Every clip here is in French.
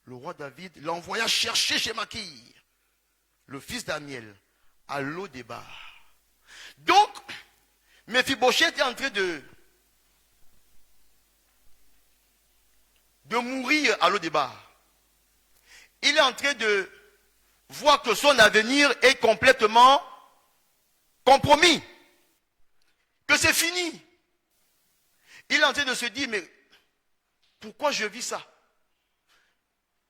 le roi David l'envoya chercher chez Makir, le fils d'Amiel, à Lo-débar. Donc, Mephibosheth est en train de mourir à Lo-débar. Il est en train de voir que son avenir est complètement compromis, que c'est fini. Il est en train de se dire, mais pourquoi je vis ça?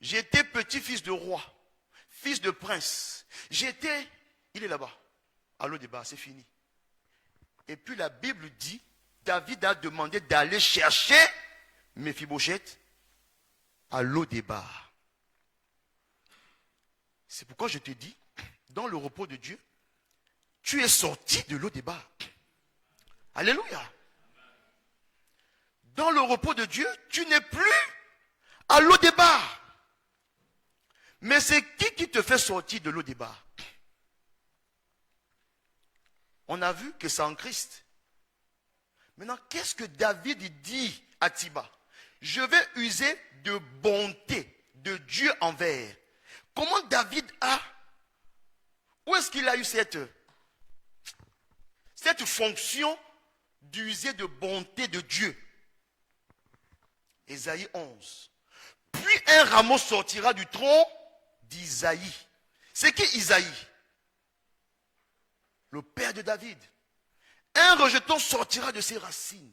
J'étais petit-fils de roi, fils de prince. Il est là-bas, à Lo-débar, c'est fini. Et puis la Bible dit, David a demandé d'aller chercher Mephibosheth à Lo-débar. C'est pourquoi je te dis, dans le repos de Dieu, tu es sorti de Lo-débar. Alléluia. Dans le repos de Dieu, tu n'es plus à Lo-débar. Mais c'est qui te fait sortir de Lo-débar? On a vu que c'est en Christ. Maintenant, qu'est-ce que David dit à Thiba? Je vais user de bonté de Dieu envers. Comment David a... Où est-ce qu'il a eu cette fonction d'user de bonté de Dieu? Ésaïe 11. Puis un rameau sortira du tronc d'Isaïe. C'est qui Isaïe? Le père de David. Un rejeton sortira de ses racines.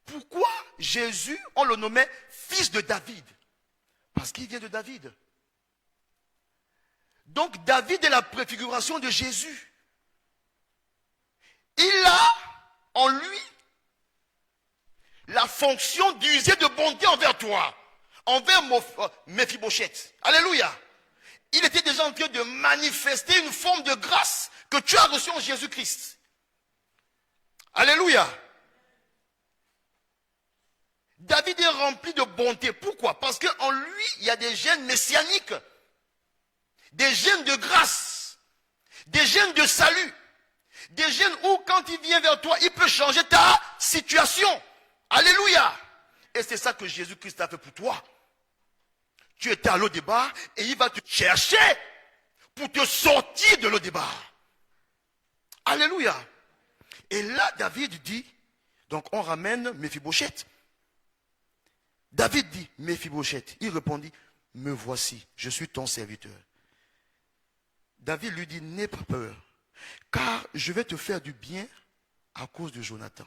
Pourquoi Jésus, on le nommait fils de David? Parce qu'il vient de David. Donc David est la préfiguration de Jésus. Il a en lui la fonction d'user de bonté envers toi, envers Mephibosheth. Alléluia. Il était déjà en train de manifester une forme de grâce que tu as reçue en Jésus-Christ. Alléluia. David est rempli de bonté. Pourquoi? Parce qu'en lui, il y a des gènes messianiques, des gènes de grâce, des gènes de salut, des gènes où quand il vient vers toi, il peut changer ta situation. Alléluia. Et c'est ça que Jésus-Christ a fait pour toi. Tu étais à Lo-débar et il va te chercher pour te sortir de Lo-débar. Alléluia. Et là, David dit, donc on ramène Mephibosheth. David dit, Mephibosheth. Il répondit, me voici, je suis ton serviteur. David lui dit, n'aie pas peur, car je vais te faire du bien à cause de Jonathan.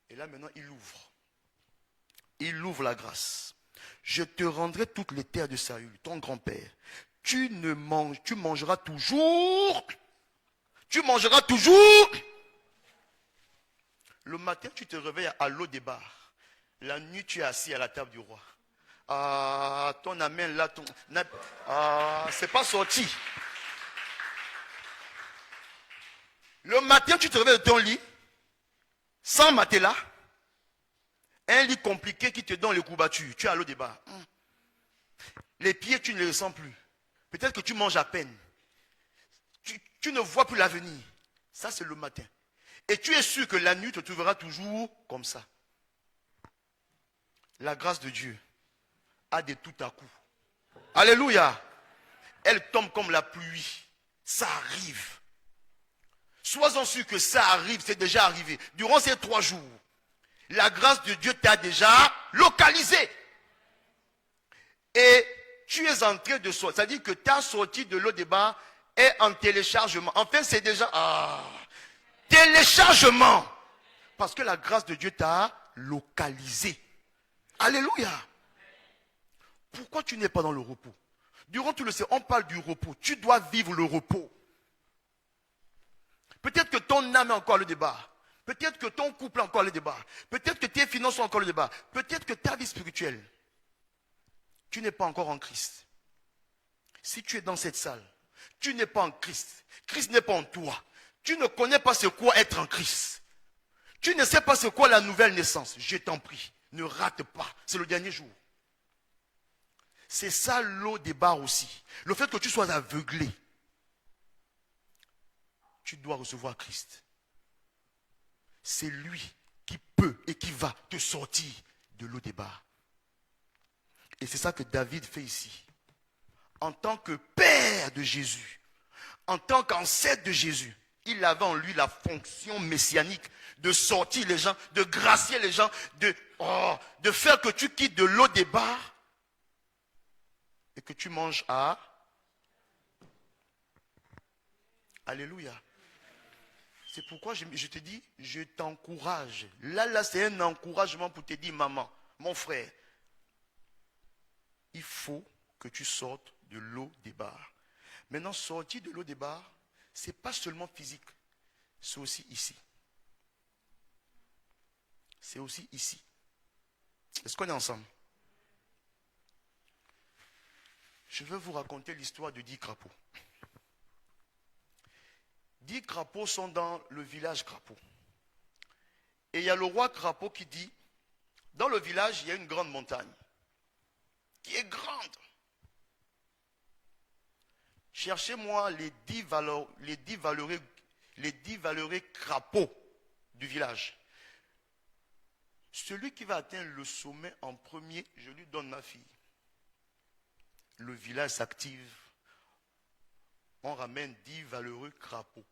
Et là maintenant, il ouvre. Il ouvre la grâce. Je te rendrai toutes les terres de Saül, ton grand-père. Tu mangeras toujours. Tu mangeras toujours. Le matin, tu te réveilles à Lo-débar. La nuit, tu es assis à la table du roi. Ah, ton amen là, c'est pas sorti. Le matin, tu te réveilles de ton lit, sans matelas, un lit compliqué qui te donne les courbatures. Tu es à Lo-débar. Les pieds, tu ne les sens plus. Peut-être que tu manges à peine. Tu ne vois plus l'avenir. Ça, c'est le matin. Et tu es sûr que la nuit te trouvera toujours comme ça. La grâce de Dieu a des tout à coup. Alléluia. Elle tombe comme la pluie. Ça arrive. Sois-en sûr que ça arrive, c'est déjà arrivé. Durant ces 3 jours, la grâce de Dieu t'a déjà localisé. Et tu es en train de sortir. C'est-à-dire que ta sortie de Lo-débar est en téléchargement. Enfin, c'est déjà... téléchargement. Parce que la grâce de Dieu t'a localisé. Alléluia. Pourquoi tu n'es pas dans le repos? Durant tout le séjour, on parle du repos. Tu dois vivre le repos. Peut-être que ton âme est encore à Lo-débar. Peut-être que ton couple est encore à Lo-débar. Peut-être que tes finances sont encore à Lo-débar. Peut-être que ta vie spirituelle, tu n'es pas encore en Christ. Si tu es dans cette salle, tu n'es pas en Christ. Christ n'est pas en toi. Tu ne connais pas ce qu'est être en Christ. Tu ne sais pas ce qu'est la nouvelle naissance. Je t'en prie, ne rate pas. C'est le dernier jour. C'est ça Lo-débar aussi. Le fait que tu sois aveuglé. Tu dois recevoir Christ. C'est lui qui peut et qui va te sortir de Lo-débar. Et c'est ça que David fait ici. En tant que père de Jésus, en tant qu'ancêtre de Jésus, il avait en lui la fonction messianique de sortir les gens, de gracier les gens, de faire que tu quittes de l'eau des bars et que tu manges à... Alléluia. C'est pourquoi je te dis, je t'encourage. Là, c'est un encouragement pour te dire, maman, mon frère, il faut que tu sortes de l'eau des bars. Maintenant, sortir de l'eau des bars, ce n'est pas seulement physique, c'est aussi ici. C'est aussi ici. Est-ce qu'on est ensemble? Je vais vous raconter l'histoire de 10 crapauds. 10 crapauds sont dans le village crapaud. Et il y a le roi crapaud qui dit, dans le village, il y a une grande montagne, qui est grande. Cherchez-moi les 10 valeureux crapauds du village. Celui qui va atteindre le sommet en premier, je lui donne ma fille. Le village s'active. On ramène 10 valeureux crapauds.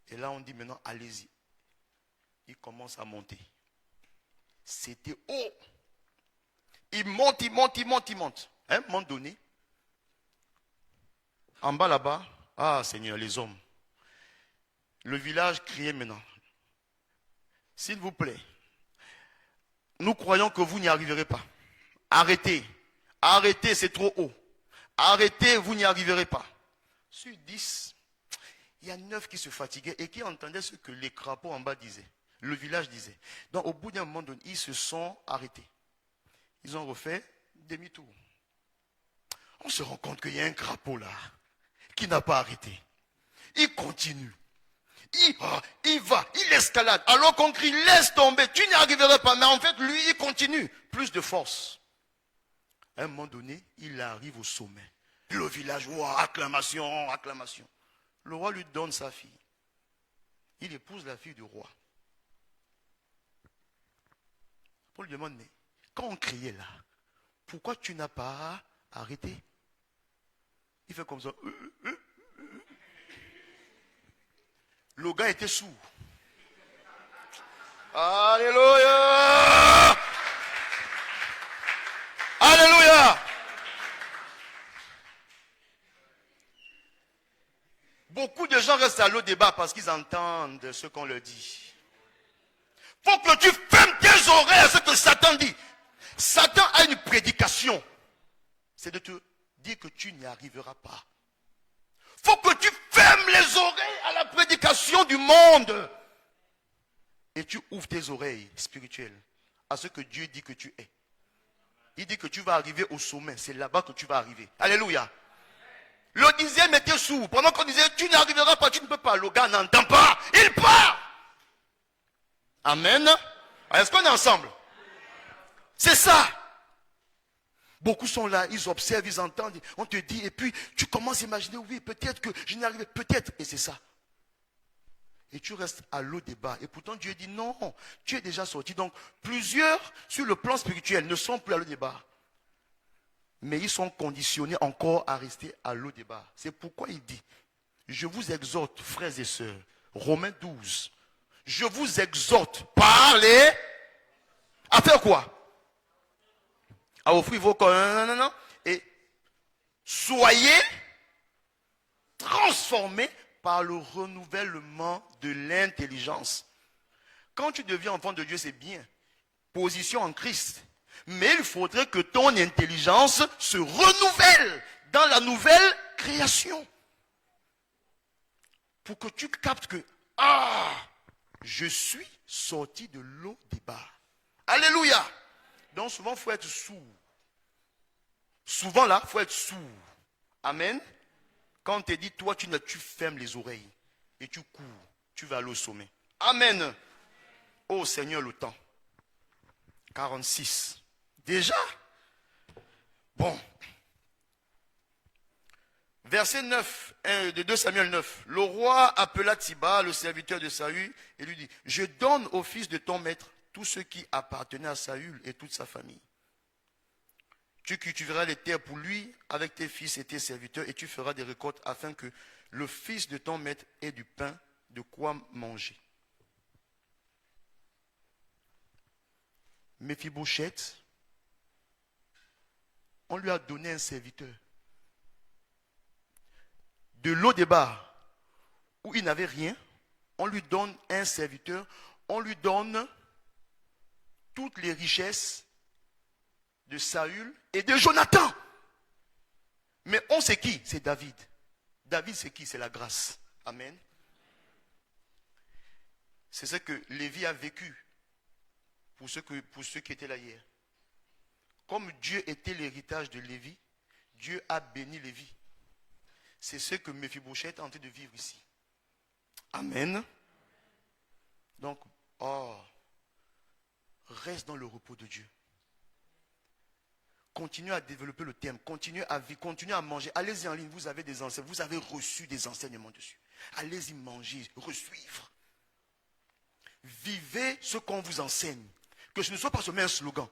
Et là, on dit maintenant, allez-y. Il commence à monter. C'était haut. Il monte. À un moment donné, en bas là-bas, ah Seigneur, les hommes. Le village criait maintenant. S'il vous plaît, nous croyons que vous n'y arriverez pas. Arrêtez. Arrêtez, c'est trop haut. Arrêtez, vous n'y arriverez pas. Sur 10, il y a 9 qui se fatiguaient et qui entendaient ce que les crapauds en bas disaient. Le village disait. Donc au bout d'un moment donné, ils se sont arrêtés. Ils ont refait demi-tour. On se rend compte qu'il y a un crapaud là, qui n'a pas arrêté. Il continue. Il va, il escalade. Alors qu'on crie, laisse tomber, tu n'y arriveras pas. Mais en fait, lui, il continue. Plus de force. À un moment donné, il arrive au sommet. Le village, wow, acclamation, acclamation. Le roi lui donne sa fille. Il épouse la fille du roi. Paul lui demande, mais quand on criait là, pourquoi tu n'as pas arrêté? Il fait comme ça. Le gars était sourd. Alléluia! Alléluia! Beaucoup de gens restent à l'eau débat parce qu'ils entendent ce qu'on leur dit. Faut que tu fermes tes oreilles à ce que Satan dit. Satan a une prédication. C'est de te dire que tu n'y arriveras pas. Faut que tu fermes les oreilles à la prédication du monde. Et tu ouvres tes oreilles spirituelles à ce que Dieu dit que tu es. Il dit que tu vas arriver au sommet. C'est là-bas que tu vas arriver. Alléluia. Le 10e était sourd. Pendant qu'on disait, tu n'y arriveras pas, tu ne peux pas. Le gars n'entend pas. Il part. Amen. Est-ce qu'on est ensemble? C'est ça. Beaucoup sont là, ils observent, ils entendent, on te dit, et puis tu commences à imaginer, oui, peut-être que je n'y arriverai, peut-être, et c'est ça. Et tu restes à l'eau des bas. Et pourtant Dieu dit, non, tu es déjà sorti. Donc plusieurs, sur le plan spirituel, ne sont plus à l'eau des bas. Mais ils sont conditionnés encore à rester à l'eau des bas. C'est pourquoi il dit, je vous exhorte, frères et sœurs, Romains 12, je vous exhorte, parlez, à faire quoi? À offrir vos corps, non. Et soyez transformés par le renouvellement de l'intelligence. Quand tu deviens enfant de Dieu, c'est bien. Position en Christ. Mais il faudrait que ton intelligence se renouvelle dans la nouvelle création. Pour que tu captes que, je suis sorti de l'eau des bas. Alléluia. Donc souvent, il faut être sourd. Souvent là, il faut être sourd. Amen. Quand on te dit, toi, tu fermes les oreilles et tu cours, tu vas aller au sommet. Amen. Oh Seigneur, le temps. 46. Déjà? Bon. Verset 9 de 2 Samuel 9. Le roi appela Tsiba, le serviteur de Saül, et lui dit, je donne au fils de ton maître tous ceux qui appartenaient à Saül et toute sa famille. Tu cultiveras les terres pour lui avec tes fils et tes serviteurs et tu feras des récoltes afin que le fils de ton maître ait du pain, de quoi manger. Méphibosheth, on lui a donné un serviteur. De Lo-débar, où il n'avait rien, on lui donne un serviteur, on lui donne toutes les richesses de Saül et de Jonathan. Mais on sait qui? C'est David. David, c'est qui? C'est la grâce. Amen. C'est ce que Lévi a vécu pour ceux qui étaient là hier. Comme Dieu était l'héritage de Lévi, Dieu a béni Lévi. C'est ce que Méphibosheth est en train de vivre ici. Amen. Donc, reste dans le repos de Dieu. Continuez à développer le thème, continuez à vivre, continuez à manger. Allez-y en ligne, vous avez des enseignements, vous avez reçu des enseignements dessus. Allez-y manger, resuivre. Vivez ce qu'on vous enseigne. Que ce ne soit pas seulement un slogan.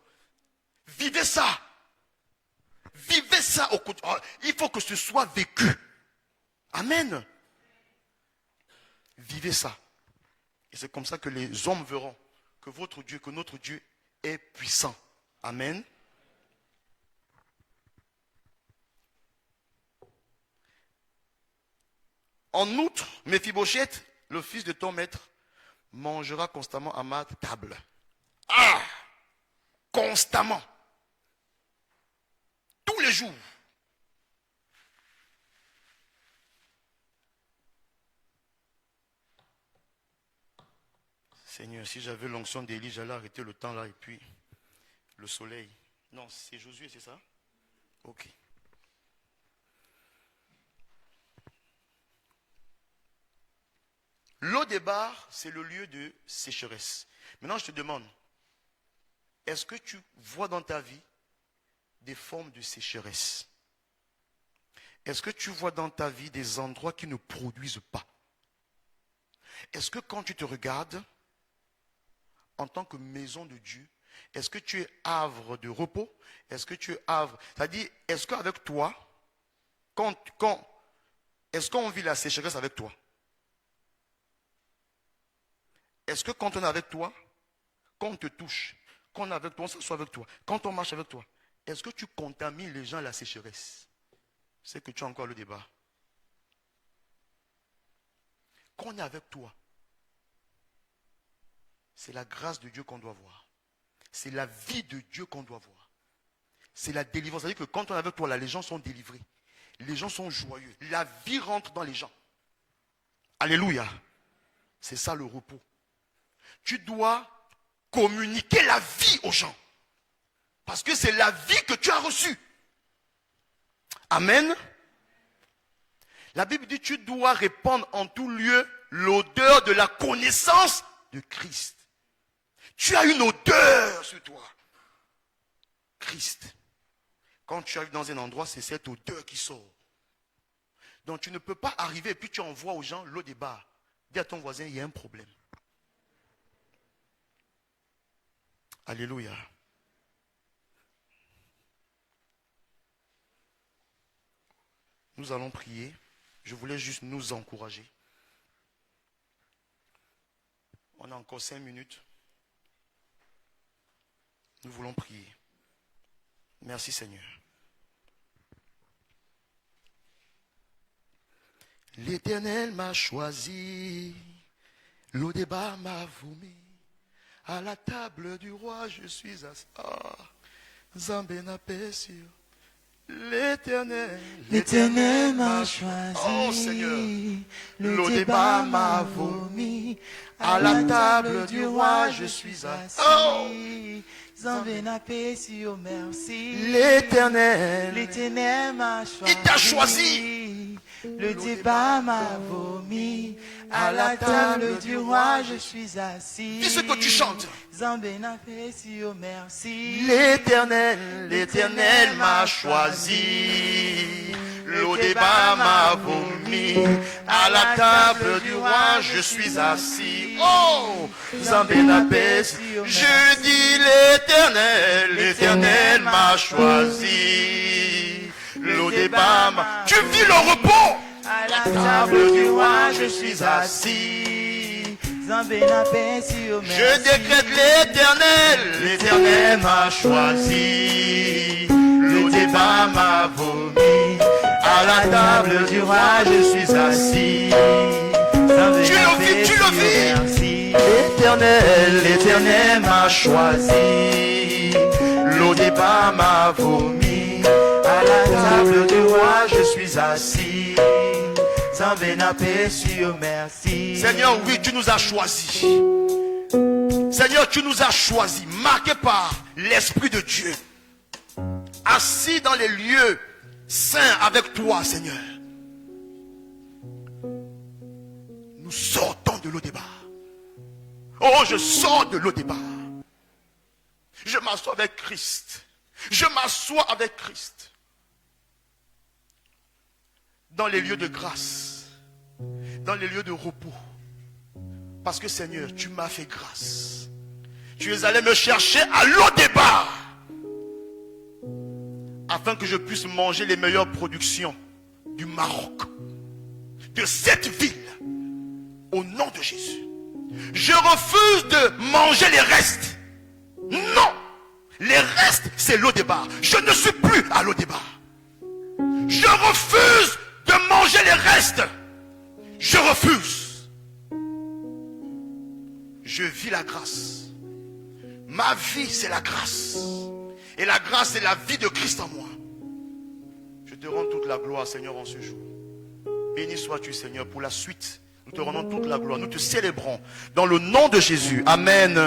Vivez ça. Vivez ça au quotidien. Il faut que ce soit vécu. Amen. Vivez ça. Et c'est comme ça que les hommes verront que votre Dieu, que notre Dieu est puissant. Amen. En outre, Méphibosheth, le fils de ton maître, mangera constamment à ma table. Ah! Constamment. Tous les jours. Seigneur, si j'avais l'onction d'Élie, j'allais arrêter le temps là et puis le soleil. Non, c'est Josué, c'est ça? Ok. Lo-débar, c'est le lieu de sécheresse. Maintenant, je te demande, est-ce que tu vois dans ta vie des formes de sécheresse? Est-ce que tu vois dans ta vie des endroits qui ne produisent pas? Est-ce que quand tu te regardes, en tant que maison de Dieu, est-ce que tu es havre de repos? Est-ce que tu es havre? C'est-à-dire, est-ce qu'avec toi, est-ce qu'on vit la sécheresse avec toi? Est-ce que quand on est avec toi, quand on te touche, quand on est avec toi, on s'assoit avec toi, quand on marche avec toi, est-ce que tu contamines les gens à la sécheresse? C'est que tu as encore le débat. Quand on est avec toi, c'est la grâce de Dieu qu'on doit voir. C'est la vie de Dieu qu'on doit voir. C'est la délivrance. C'est-à-dire que quand on est avec toi, là, les gens sont délivrés. Les gens sont joyeux. La vie rentre dans les gens. Alléluia. C'est ça le repos. Tu dois communiquer la vie aux gens. Parce que c'est la vie que tu as reçue. Amen. La Bible dit tu dois répandre en tout lieu l'odeur de la connaissance de Christ. Tu as une odeur sur toi. Christ. Quand tu arrives dans un endroit, c'est cette odeur qui sort. Donc tu ne peux pas arriver et puis tu envoies aux gens Lo-débar. Dis à ton voisin, il y a un problème. Alléluia. Nous allons prier. Je voulais juste nous encourager. On a encore 5 minutes. Nous voulons prier. Merci Seigneur. L'Éternel m'a choisi. Lo-débar m'a vomi. À la table du roi, je suis assis. Zambé n'a pas sûr. L'Éternel m'a choisi. Oh Seigneur. Lo-débar m'a vomi. À la table du roi, je suis assis. Oh. Zambé n'a pas sûr, merci. L'Éternel m'a choisi. Il t'a choisi. Lo-débar m'a vomi. À la table du roi, je suis assis. Dis ce que tu chantes. Zambé n'a fait si oh merci. L'Éternel m'a choisi. L'Odéba m'a vomi. À la table du roi, je suis assis. Oh, Zambé n'a fait si. Je dis l'Éternel m'a choisi. L'Odéba m'a. Tu vis le repos. À la table du roi, je suis assis. Zambé n'a fait si oh merci. Je décrète l'Éternel m'a choisi. L'Odéba m'a vomi. À la table du roi, je suis assis. Tu le vis. L'Éternel m'a choisi. L'Odéba m'a vomi. À la table du roi, je suis assis. Merci. Seigneur, oui, tu nous as choisis. Seigneur, tu nous as choisis, marqués par l'Esprit de Dieu. Assis dans les lieux saints avec toi, Seigneur. Nous sortons de l'Odéba. Oh, je sors de l'Odéba. Je m'assois avec Christ. Je m'assois avec Christ. Dans les lieux de grâce. Dans les lieux de repos. Parce que Seigneur, tu m'as fait grâce. Tu es allé me chercher à l'Odéba. Afin que je puisse manger les meilleures productions du Maroc. De cette ville. Au nom de Jésus. Je refuse de manger les restes. Non. Les restes, c'est l'Odéba. Je ne suis plus à l'Odéba. Je refuse de manger les restes. Je refuse. Je vis la grâce. Ma vie, c'est la grâce. Et la grâce, c'est la vie de Christ en moi. Je te rends toute la gloire, Seigneur, en ce jour. Béni sois-tu, Seigneur, pour la suite. Nous te rendons toute la gloire. Nous te célébrons. Dans le nom de Jésus. Amen.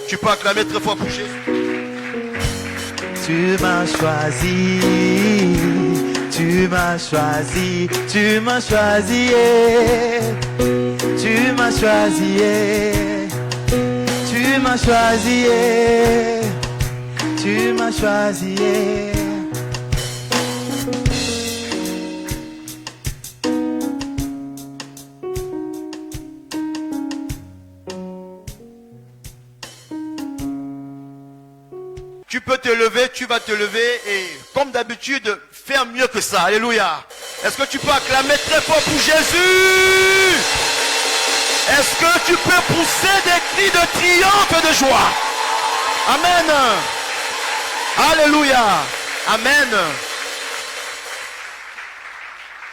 Tu peux acclamer très fort pour Jésus. Tu m'as choisi. Tu m'as choisi. Tu m'as choisi. Tu m'as choisi. Tu m'as choisi. Tu m'as choisi. Tu peux te lever, tu vas te lever et comme d'habitude, faire mieux que ça. Alléluia. Est-ce que tu peux acclamer très fort pour Jésus? Est-ce que tu peux pousser des cris de triomphe et de joie? Amen. Alléluia. Amen.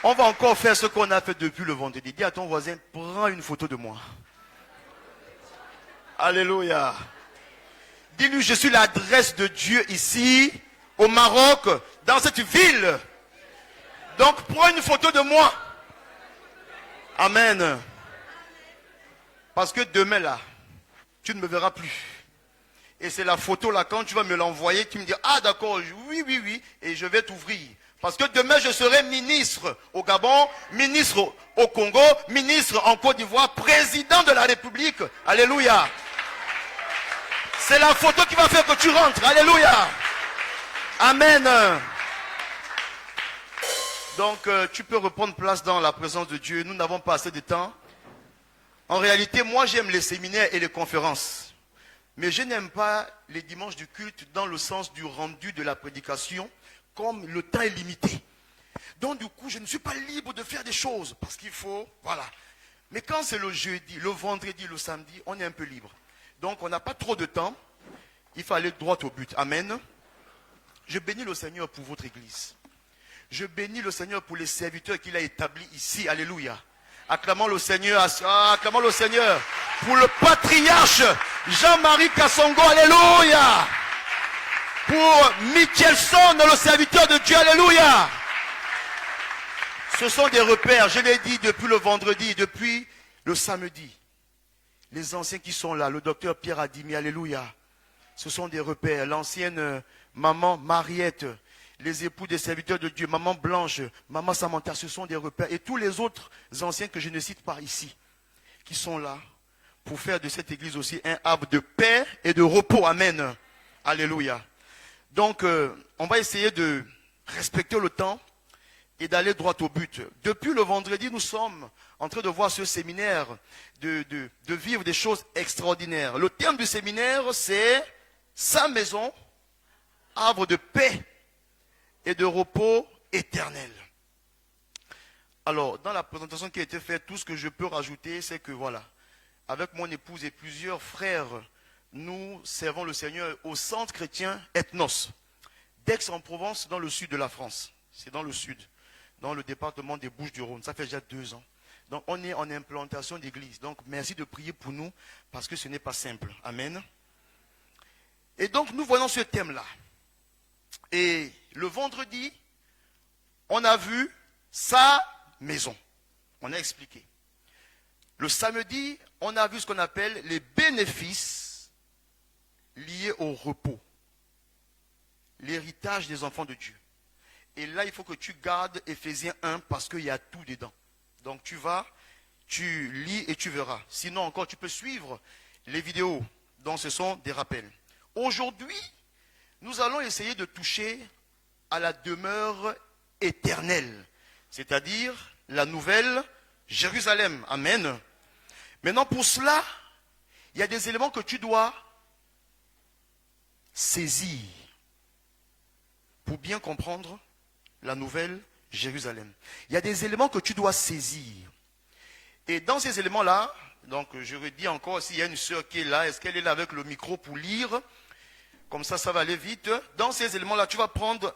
On va encore faire ce qu'on a fait depuis le vendredi. Dis à ton voisin, prends une photo de moi. Alléluia. Dis-lui, je suis l'adresse de Dieu ici, au Maroc, dans cette ville. Donc, prends une photo de moi. Amen. Parce que demain, là, tu ne me verras plus. Et c'est la photo, là, quand tu vas me l'envoyer, tu me dis, ah d'accord, oui, oui, oui, et je vais t'ouvrir. Parce que demain, je serai ministre au Gabon, ministre au Congo, ministre en Côte d'Ivoire, président de la République. Alléluia. C'est la photo qui va faire que tu rentres. Alléluia. Amen. Donc, tu peux reprendre place dans la présence de Dieu. Nous n'avons pas assez de temps. En réalité, moi, j'aime les séminaires et les conférences. Mais je n'aime pas les dimanches du culte dans le sens du rendu de la prédication, comme le temps est limité. Donc, du coup, je ne suis pas libre de faire des choses parce qu'il faut, voilà. Mais quand c'est le jeudi, le vendredi, le samedi, on est un peu libre. Donc, on n'a pas trop de temps. Il faut aller droit au but. Amen. Je bénis le Seigneur pour votre église. Je bénis le Seigneur pour les serviteurs qu'il a établis ici. Alléluia. Acclamons le Seigneur. Acclamons le Seigneur pour le patriarche Jean-Marie Kassongo. Alléluia. Pour Michelson, le serviteur de Dieu. Alléluia. Ce sont des repères. Je l'ai dit depuis le vendredi, depuis le samedi. Les anciens qui sont là, le docteur Pierre Adimi, alléluia. Ce sont des repères. L'ancienne maman Mariette, les époux des serviteurs de Dieu, maman Blanche, maman Samantha, ce sont des repères. Et tous les autres anciens que je ne cite pas ici, qui sont là pour faire de cette église aussi un havre de paix et de repos. Amen. Alléluia. Donc, on va essayer de respecter le temps et d'aller droit au but. Depuis le vendredi, nous sommes en train de voir ce séminaire, de vivre des choses extraordinaires. Le thème du séminaire, c'est sa maison, havre de paix et de repos éternel. Alors, dans la présentation qui a été faite, tout ce que je peux rajouter, c'est que voilà, avec mon épouse et plusieurs frères, nous servons le Seigneur au centre chrétien Ethnos, d'Aix-en-Provence, dans le sud de la France. C'est dans le sud, dans le département des Bouches-du-Rhône. Ça fait déjà 2 ans. Donc, on est en implantation d'église. Donc, merci de prier pour nous, parce que ce n'est pas simple. Amen. Et donc, nous voyons ce thème-là. Et le vendredi, on a vu sa maison. On a expliqué. Le samedi, on a vu ce qu'on appelle les bénéfices liés au repos. L'héritage des enfants de Dieu. Et là, il faut que tu gardes Éphésiens 1 parce qu'il y a tout dedans. Donc tu lis et tu verras. Sinon encore, tu peux suivre les vidéos. Donc ce sont des rappels. Aujourd'hui, nous allons essayer de toucher à la demeure éternelle. C'est-à-dire la nouvelle Jérusalem. Amen. Maintenant, pour cela, il y a des éléments que tu dois saisir pour bien comprendre la nouvelle Jérusalem. Il y a des éléments que tu dois saisir. Et dans ces éléments-là, donc je redis encore, s'il y a une sœur qui est là, est-ce qu'elle est là avec le micro pour lire? Comme ça, ça va aller vite. Dans ces éléments-là, tu vas prendre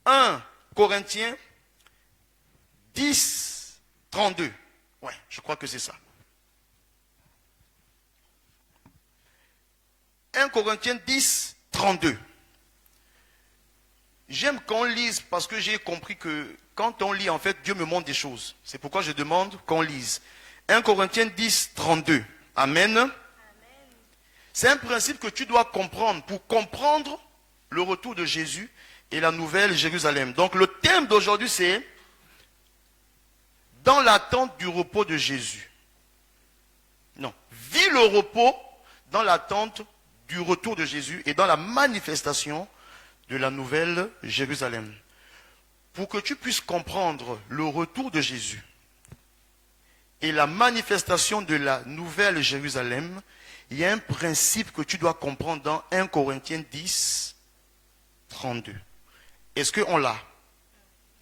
1 Corinthiens 10, 32. Ouais, je crois que c'est ça. 1 Corinthiens 10, 32. J'aime qu'on lise parce que j'ai compris que quand on lit, en fait, Dieu me montre des choses. C'est pourquoi je demande qu'on lise. 1 Corinthiens 10, 32. Amen. Amen. C'est un principe que tu dois comprendre pour comprendre le retour de Jésus et la nouvelle Jérusalem. Donc le thème d'aujourd'hui, c'est dans l'attente du repos de Jésus. Non, vis le repos dans l'attente du retour de Jésus et dans la manifestation de la nouvelle Jérusalem. Pour que tu puisses comprendre le retour de Jésus et la manifestation de la nouvelle Jérusalem, il y a un principe que tu dois comprendre dans 1 Corinthiens 10, 32. Est-ce qu'on l'a?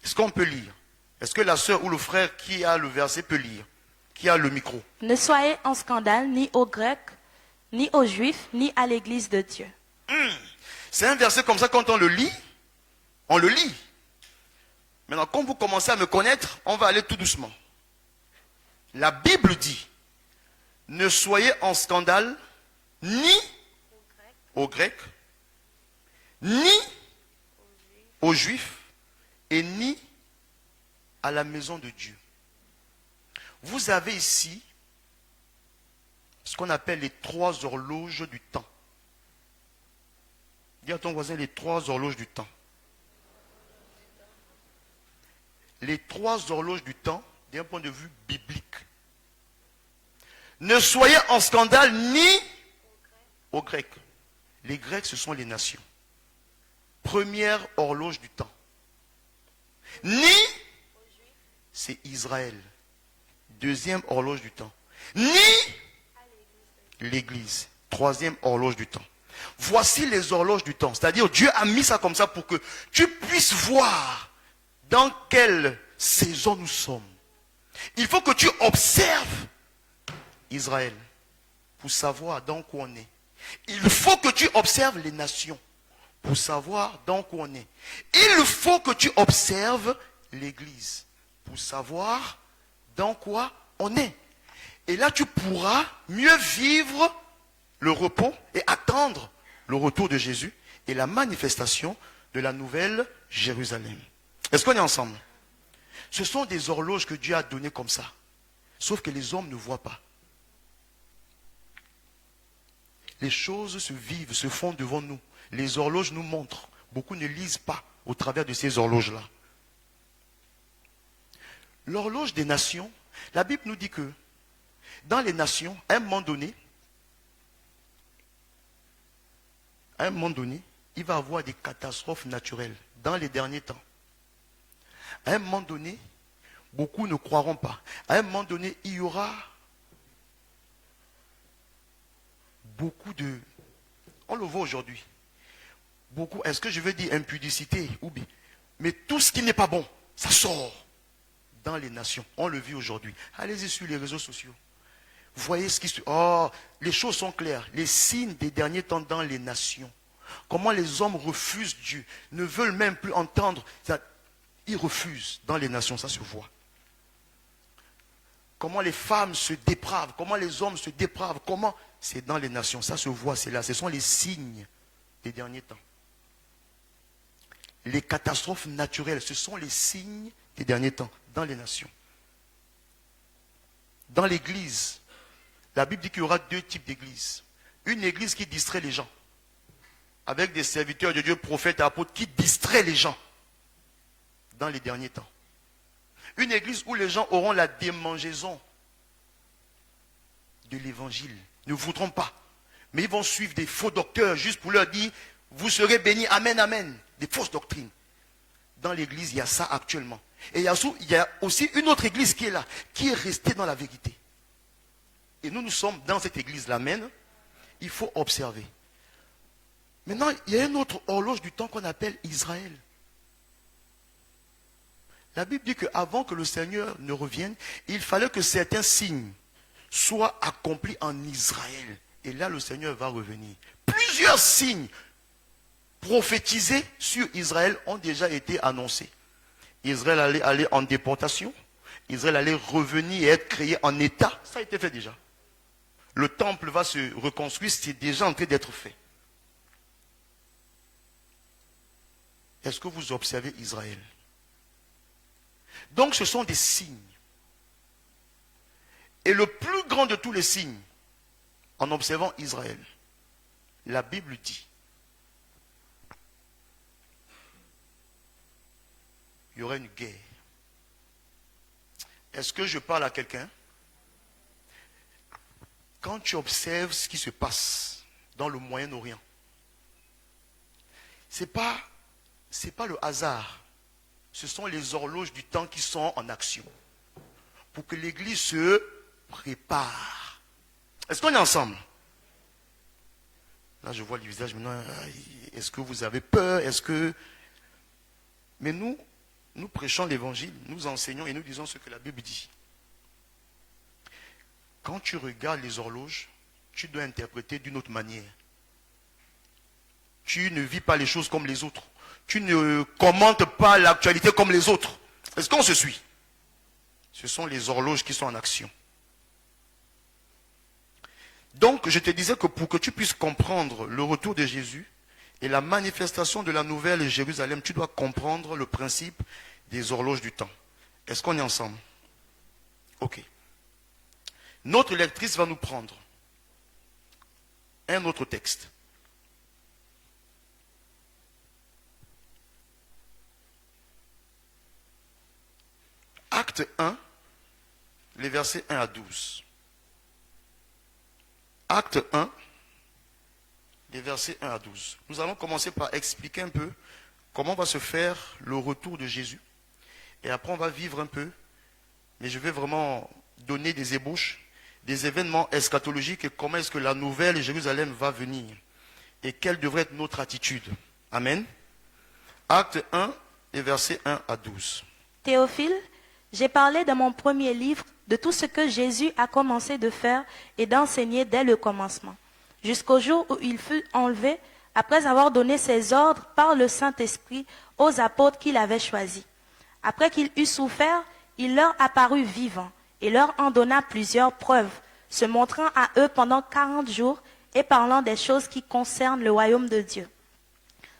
Est-ce qu'on peut lire? Est-ce que la sœur ou le frère qui a le verset peut lire? Qui a le micro? Ne soyez en scandale ni aux Grecs, ni aux Juifs, ni à l'Église de Dieu. C'est un verset comme ça, quand on le lit. Maintenant, quand vous commencez à me connaître, on va aller tout doucement. La Bible dit, ne soyez en scandale ni aux Grecs, ni aux Juifs, et ni à la maison de Dieu. Vous avez ici ce qu'on appelle les 3 horloges du temps. Dis à ton voisin les 3 horloges du temps. Les 3 horloges du temps d'un point de vue biblique. Ne soyez en scandale ni aux Grecs. Les Grecs, ce sont les nations. Première horloge du temps. Ni, c'est Israël. Deuxième horloge du temps. Ni l'Église. Troisième horloge du temps. Voici les horloges du temps. C'est-à-dire, Dieu a mis ça comme ça pour que tu puisses voir dans quelle saison nous sommes. Il faut que tu observes Israël pour savoir dans quoi on est. Il faut que tu observes les nations pour savoir dans quoi on est. Il faut que tu observes l'Église pour savoir dans quoi on est. Et là, tu pourras mieux vivre le repos et attendre le retour de Jésus et la manifestation de la nouvelle Jérusalem. Est-ce qu'on est ensemble? Ce sont des horloges que Dieu a données comme ça. Sauf que les hommes ne voient pas. Les choses se vivent, se font devant nous. Les horloges nous montrent. Beaucoup ne lisent pas au travers de ces horloges-là. L'horloge des nations, la Bible nous dit que Dans les nations, à un moment donné, il va y avoir des catastrophes naturelles dans les derniers temps. À un moment donné, beaucoup ne croiront pas. À un moment donné, il y aura beaucoup de... On le voit aujourd'hui. Beaucoup, est-ce que je veux dire impudicité ou bien? Mais tout ce qui n'est pas bon, ça sort dans les nations. On le vit aujourd'hui. Allez-y sur les réseaux sociaux. Vous voyez ce qui se... Oh, les choses sont claires. Les signes des derniers temps dans les nations. Comment les hommes refusent Dieu, ne veulent même plus entendre. Ils refusent dans les nations, ça se voit. Comment les femmes se dépravent, comment les hommes se dépravent, comment... C'est dans les nations, ça se voit, c'est là. Ce sont les signes des derniers temps. Les catastrophes naturelles, ce sont les signes des derniers temps, dans les nations. Dans l'église, la Bible dit qu'il y aura deux types d'églises. Une église qui distrait les gens, avec des serviteurs de Dieu, prophètes et apôtres, qui distraient les gens dans les derniers temps. Une église où les gens auront la démangeaison de l'évangile. Ne voudront pas. Mais ils vont suivre des faux docteurs juste pour leur dire, vous serez bénis, amen, amen. Des fausses doctrines. Dans l'église, il y a ça actuellement. Et il y a aussi une autre église qui est là, qui est restée dans la vérité. Et nous sommes dans cette église-là, amen. Il faut observer. Maintenant, il y a une autre horloge du temps qu'on appelle Israël. La Bible dit qu'avant que le Seigneur ne revienne, il fallait que certains signes soient accomplis en Israël. Et là, le Seigneur va revenir. Plusieurs signes prophétisés sur Israël ont déjà été annoncés. Israël allait aller en déportation. Israël allait revenir et être créé en État. Ça a été fait déjà. Le temple va se reconstruire, c'est déjà en train d'être fait. Est-ce que vous observez Israël? Donc ce sont des signes. Et le plus grand de tous les signes, en observant Israël, la Bible dit, il y aura une guerre. Est-ce que je parle à quelqu'un? Quand tu observes ce qui se passe dans le Moyen-Orient, c'est pas le hasard. Ce sont les horloges du temps qui sont en action. Pour que l'Église se prépare. Est-ce qu'on est ensemble? Là, je vois le visage maintenant. Est-ce que vous avez peur? Mais nous prêchons l'évangile, nous enseignons et nous disons ce que la Bible dit. Quand tu regardes les horloges, tu dois interpréter d'une autre manière. Tu ne vis pas les choses comme les autres. Tu ne commentes pas l'actualité comme les autres. Est-ce qu'on se suit? Ce sont les horloges qui sont en action. Donc, je te disais que pour que tu puisses comprendre le retour de Jésus et la manifestation de la nouvelle Jérusalem, tu dois comprendre le principe des horloges du temps. Est-ce qu'on est ensemble? Ok. Notre lectrice va nous prendre un autre texte. Acte 1, les versets 1 à 12. Acte 1, les versets 1 à 12. Nous allons commencer par expliquer un peu comment va se faire le retour de Jésus. Et après, on va vivre un peu. Mais je vais vraiment donner des ébauches, des événements eschatologiques et comment est-ce que la nouvelle Jérusalem va venir. Et quelle devrait être notre attitude. Amen. Acte 1, les versets 1 à 12. Théophile, j'ai parlé dans mon premier livre de tout ce que Jésus a commencé de faire et d'enseigner dès le commencement, jusqu'au jour où il fut enlevé, après avoir donné ses ordres par le Saint-Esprit aux apôtres qu'il avait choisis. Après qu'il eut souffert, il leur apparut vivant et leur en donna plusieurs preuves, se montrant à eux pendant 40 jours et parlant des choses qui concernent le royaume de Dieu.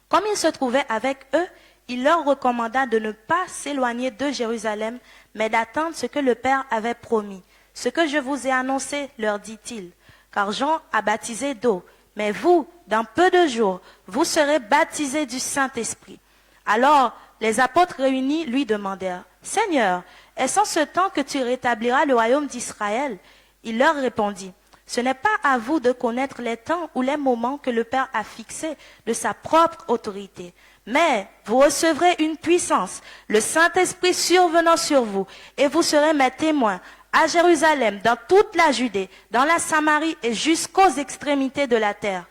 Comme il se trouvait avec eux, il leur recommanda de ne pas s'éloigner de Jérusalem, mais d'attendre ce que le Père avait promis. Ce que je vous ai annoncé, leur dit-il, car Jean a baptisé d'eau, mais vous, dans peu de jours, vous serez baptisés du Saint-Esprit. Alors, les apôtres réunis lui demandèrent, Seigneur, est-ce en ce temps que tu rétabliras le royaume d'Israël? Il leur répondit, « Ce n'est pas à vous de connaître les temps ou les moments que le Père a fixés de sa propre autorité. Mais vous recevrez une puissance, le Saint-Esprit survenant sur vous, et vous serez mes témoins à Jérusalem, dans toute la Judée, dans la Samarie et jusqu'aux extrémités de la terre. »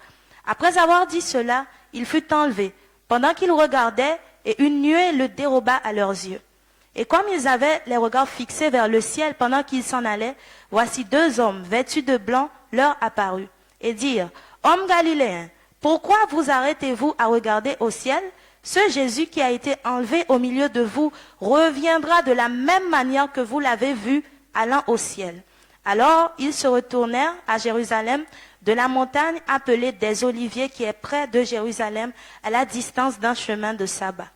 Après avoir dit cela, il fut enlevé, pendant qu'ils regardaient, et une nuée le déroba à leurs yeux. Et comme ils avaient les regards fixés vers le ciel pendant qu'ils s'en allaient, voici 2 hommes vêtus de blanc leur apparurent, et dirent, « Hommes galiléens, pourquoi vous arrêtez-vous à regarder au ciel? Ce Jésus qui a été enlevé au milieu de vous reviendra de la même manière que vous l'avez vu allant au ciel. » Alors ils se retournèrent à Jérusalem de la montagne appelée des Oliviers qui est près de Jérusalem à la distance d'un chemin de sabbat.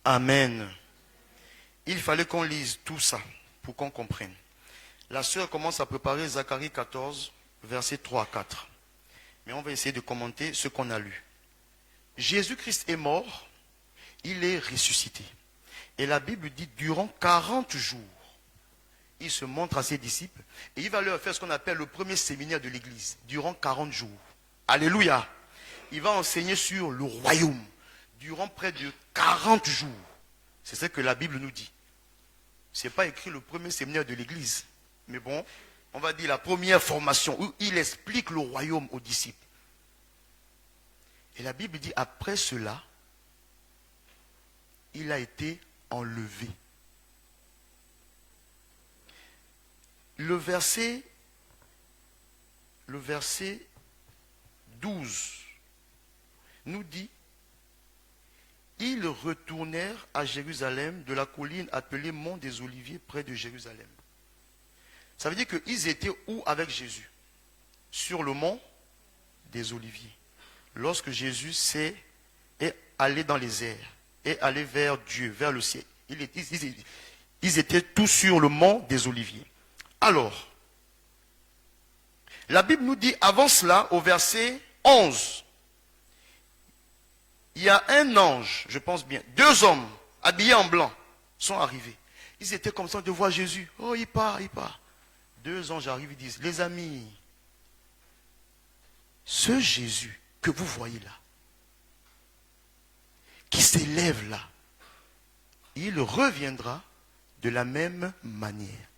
Amen. Il fallait qu'on lise tout ça pour qu'on comprenne. La sœur commence à préparer Zacharie 14, versets 3 à 4. Mais on va essayer de commenter ce qu'on a lu. Jésus-Christ est mort, il est ressuscité. Et la Bible dit, durant 40 jours, il se montre à ses disciples et il va leur faire ce qu'on appelle le premier séminaire de l'église, durant 40 jours. Alléluia. Il va enseigner sur le royaume, durant près de 40 jours. C'est ce que la Bible nous dit. Ce n'est pas écrit le premier séminaire de l'église. Mais bon, on va dire la première formation où il explique le royaume aux disciples. Et la Bible dit, après cela, il a été enlevé. Le verset 12 nous dit, ils retournèrent à Jérusalem de la colline appelée Mont des Oliviers près de Jérusalem. Ça veut dire qu'ils étaient où avec Jésus? Sur le mont des Oliviers. Lorsque Jésus est allé dans les airs, est allé vers Dieu, vers le ciel. Ils étaient tous sur le mont des Oliviers. Alors, la Bible nous dit avant cela, au verset 11, il y a un ange, je pense bien, 2 hommes habillés en blanc sont arrivés. Ils étaient comme ça de voir Jésus. Oh, il part, il part. 2 anges arrivent et disent, les amis, ce Jésus que vous voyez là, qui s'élève là, il reviendra de la même manière.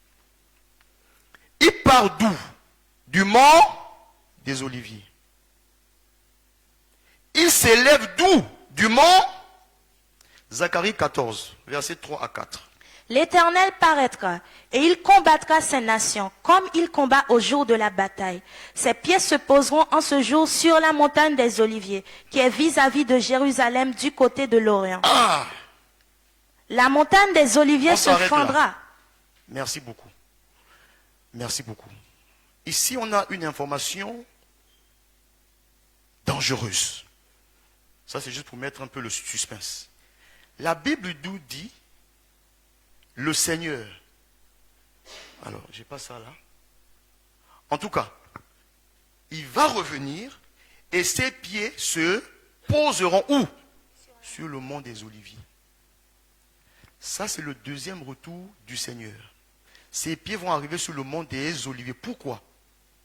Il part d'où? Du mont des Oliviers. Il s'élève d'où? Du mont? Zacharie 14, versets 3 à 4. L'Éternel paraîtra, et il combattra ces nations, comme il combat au jour de la bataille. Ses pieds se poseront en ce jour sur la montagne des Oliviers, qui est vis-à-vis de Jérusalem du côté de l'Orient. Ah! La montagne des Oliviers se fendra. Là. Merci beaucoup. Merci beaucoup. Ici, on a une information dangereuse. Ça, c'est juste pour mettre un peu le suspense. La Bible nous dit, le Seigneur. Alors, j'ai pas ça là. En tout cas, il va revenir et ses pieds se poseront où? Sur le mont des Oliviers. Ça, c'est le 2e retour du Seigneur. Ses pieds vont arriver sur le mont des Oliviers. Pourquoi?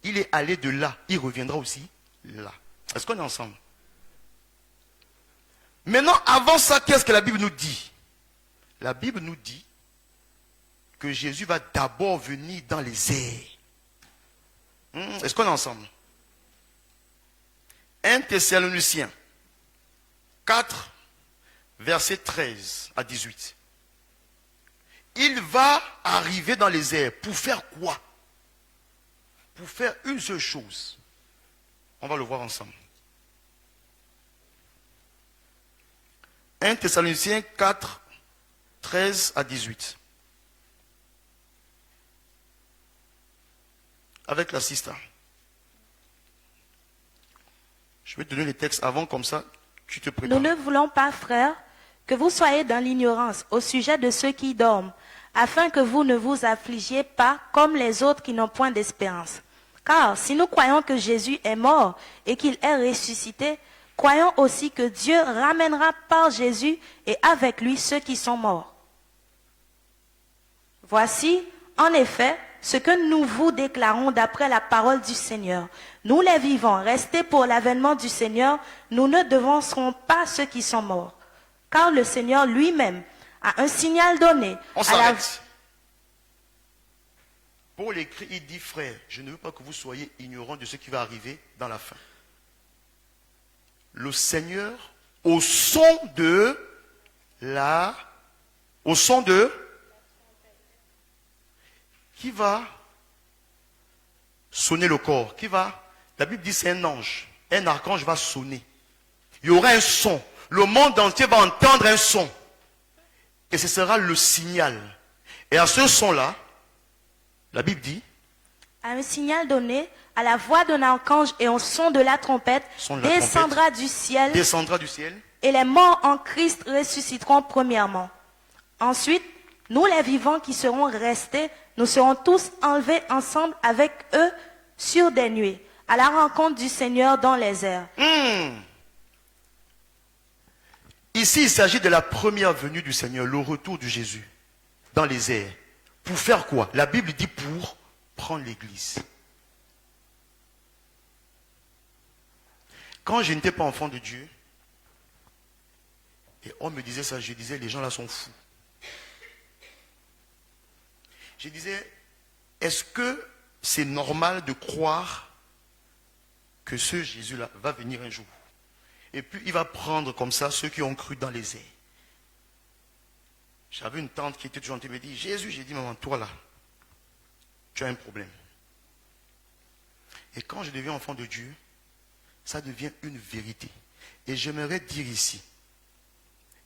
Il est allé de là. Il reviendra aussi là. Est-ce qu'on est ensemble? Maintenant, avant ça, qu'est-ce que la Bible nous dit? La Bible nous dit que Jésus va d'abord venir dans les airs. Est-ce qu'on est ensemble? 1 Thessaloniciens 4, versets 13 à 18. Il va arriver dans les airs pour faire quoi? Pour faire une seule chose. On va le voir ensemble. 1 Thessaloniciens 4, 13 à 18. Avec l'assistant. Je vais te donner les textes avant, comme ça, tu te prépares. Nous ne voulons pas, frères, que vous soyez dans l'ignorance au sujet de ceux qui dorment, afin que vous ne vous affligiez pas comme les autres qui n'ont point d'espérance. Car si nous croyons que Jésus est mort et qu'il est ressuscité, croyons aussi que Dieu ramènera par Jésus et avec lui ceux qui sont morts. Voici, en effet, ce que nous vous déclarons d'après la parole du Seigneur. Nous les vivants, restés pour l'avènement du Seigneur, nous ne devancerons pas ceux qui sont morts. Car le Seigneur lui-même a un signal donné. On s'arrête. Paul écrit, il dit, frère, je ne veux pas que vous soyez ignorants de ce qui va arriver dans la fin. Le Seigneur, au son de qui va sonner le corps, la Bible dit c'est un ange, un archange va sonner. Il y aura un son, le monde entier va entendre un son. Et ce sera le signal. Et à ce son-là, la Bible dit, à un signal donné, à la voix d'un archange et au son de la trompette, descendra du ciel, et les morts en Christ ressusciteront premièrement. Ensuite, nous les vivants qui serons restés, nous serons tous enlevés ensemble avec eux sur des nuées, à la rencontre du Seigneur dans les airs. Ici, il s'agit de la première venue du Seigneur, le retour de Jésus dans les airs. Pour faire quoi? La Bible dit pour prendre l'église. Quand je n'étais pas enfant de Dieu, et on me disait ça, je disais, les gens là sont fous. Je disais, est-ce que c'est normal de croire que ce Jésus-là va venir un jour? Et puis il va prendre comme ça ceux qui ont cru dans les airs. J'avais une tante qui était toujours en train de me dire, Jésus, j'ai dit, maman, toi là, tu as un problème. Et quand je deviens enfant de Dieu, ça devient une vérité. Et j'aimerais dire ici,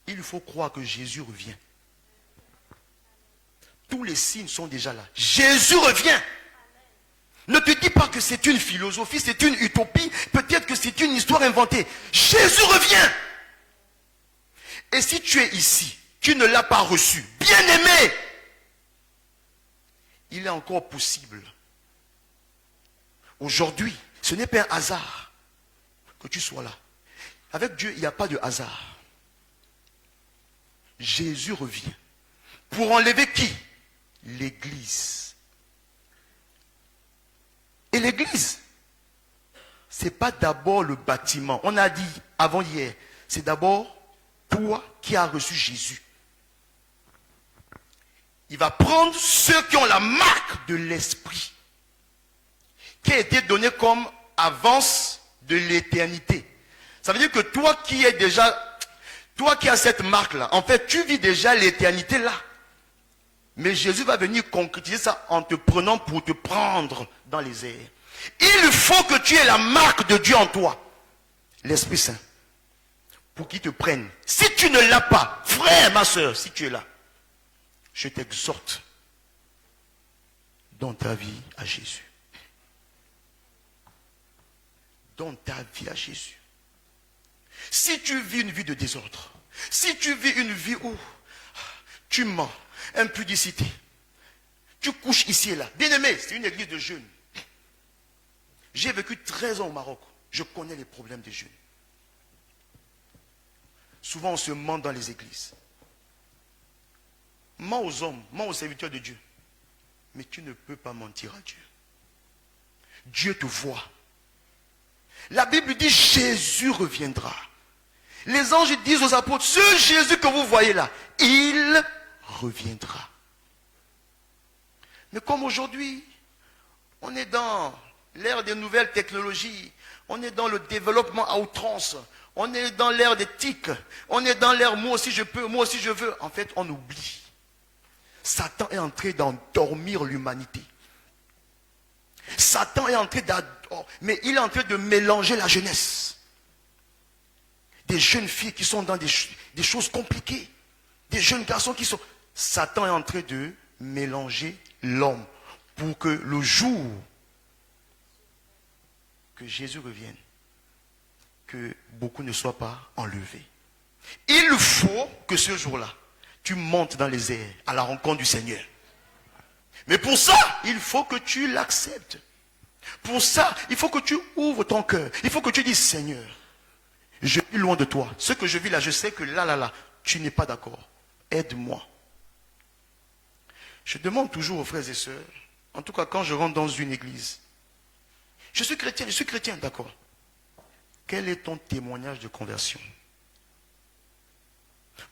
il faut croire que Jésus revient. Tous les signes sont déjà là. Jésus revient. Ne te dis pas que c'est une philosophie, c'est une utopie, peut-être que c'est une histoire inventée. Jésus revient. Et si tu es ici, tu ne l'as pas reçu, bien-aimé, il est encore possible. Aujourd'hui, ce n'est pas un hasard que tu sois là. Avec Dieu, il n'y a pas de hasard. Jésus revient. Pour enlever qui? L'église. Et l'église, ce n'est pas d'abord le bâtiment. On a dit avant hier, c'est d'abord toi qui as reçu Jésus. Il va prendre ceux qui ont la marque de l'esprit, qui a été donné comme avance de l'éternité. Ça veut dire que toi qui es déjà, toi qui as cette marque-là, en fait, tu vis déjà l'éternité là. Mais Jésus va venir concrétiser ça en te prenant pour te prendre dans les airs. Il faut que tu aies la marque de Dieu en toi, l'Esprit Saint, pour qu'il te prenne. Si tu ne l'as pas, frère, ma soeur, si tu es là, je t'exhorte, donne ta vie à Jésus. Donne ta vie à Jésus. Si tu vis une vie de désordre, si tu vis une vie où tu mens, impudicité, tu couches ici et là. Bien-aimé, c'est une église de jeunes. J'ai vécu 13 ans au Maroc. Je connais les problèmes des jeunes. Souvent, on se ment dans les églises. Ment aux hommes, ment aux serviteurs de Dieu. Mais tu ne peux pas mentir à Dieu. Dieu te voit. La Bible dit Jésus reviendra. Les anges disent aux apôtres, ce Jésus que vous voyez là, il reviendra. Mais comme aujourd'hui, on est dans l'ère des nouvelles technologies, on est dans le développement à outrance, on est dans l'ère des tics, on est dans l'ère moi aussi je peux, moi aussi je veux. En fait, on oublie. Satan est en train d'endormir l'humanité. Satan est en train mais il est en train de mélanger la jeunesse. Des jeunes filles qui sont dans des choses compliquées. Des jeunes garçons qui sont... Satan est en train de mélanger l'homme pour que le jour que Jésus revienne, que beaucoup ne soient pas enlevés. Il faut que ce jour-là, tu montes dans les airs à la rencontre du Seigneur. Mais pour ça, il faut que tu l'acceptes. Pour ça, il faut que tu ouvres ton cœur. Il faut que tu dises, Seigneur, je suis loin de toi. Ce que je vis là, je sais que là, tu n'es pas d'accord. Aide-moi. Je demande toujours aux frères et sœurs, En tout cas, quand je rentre dans une église, je suis chrétien, d'accord. Quel est ton témoignage de conversion?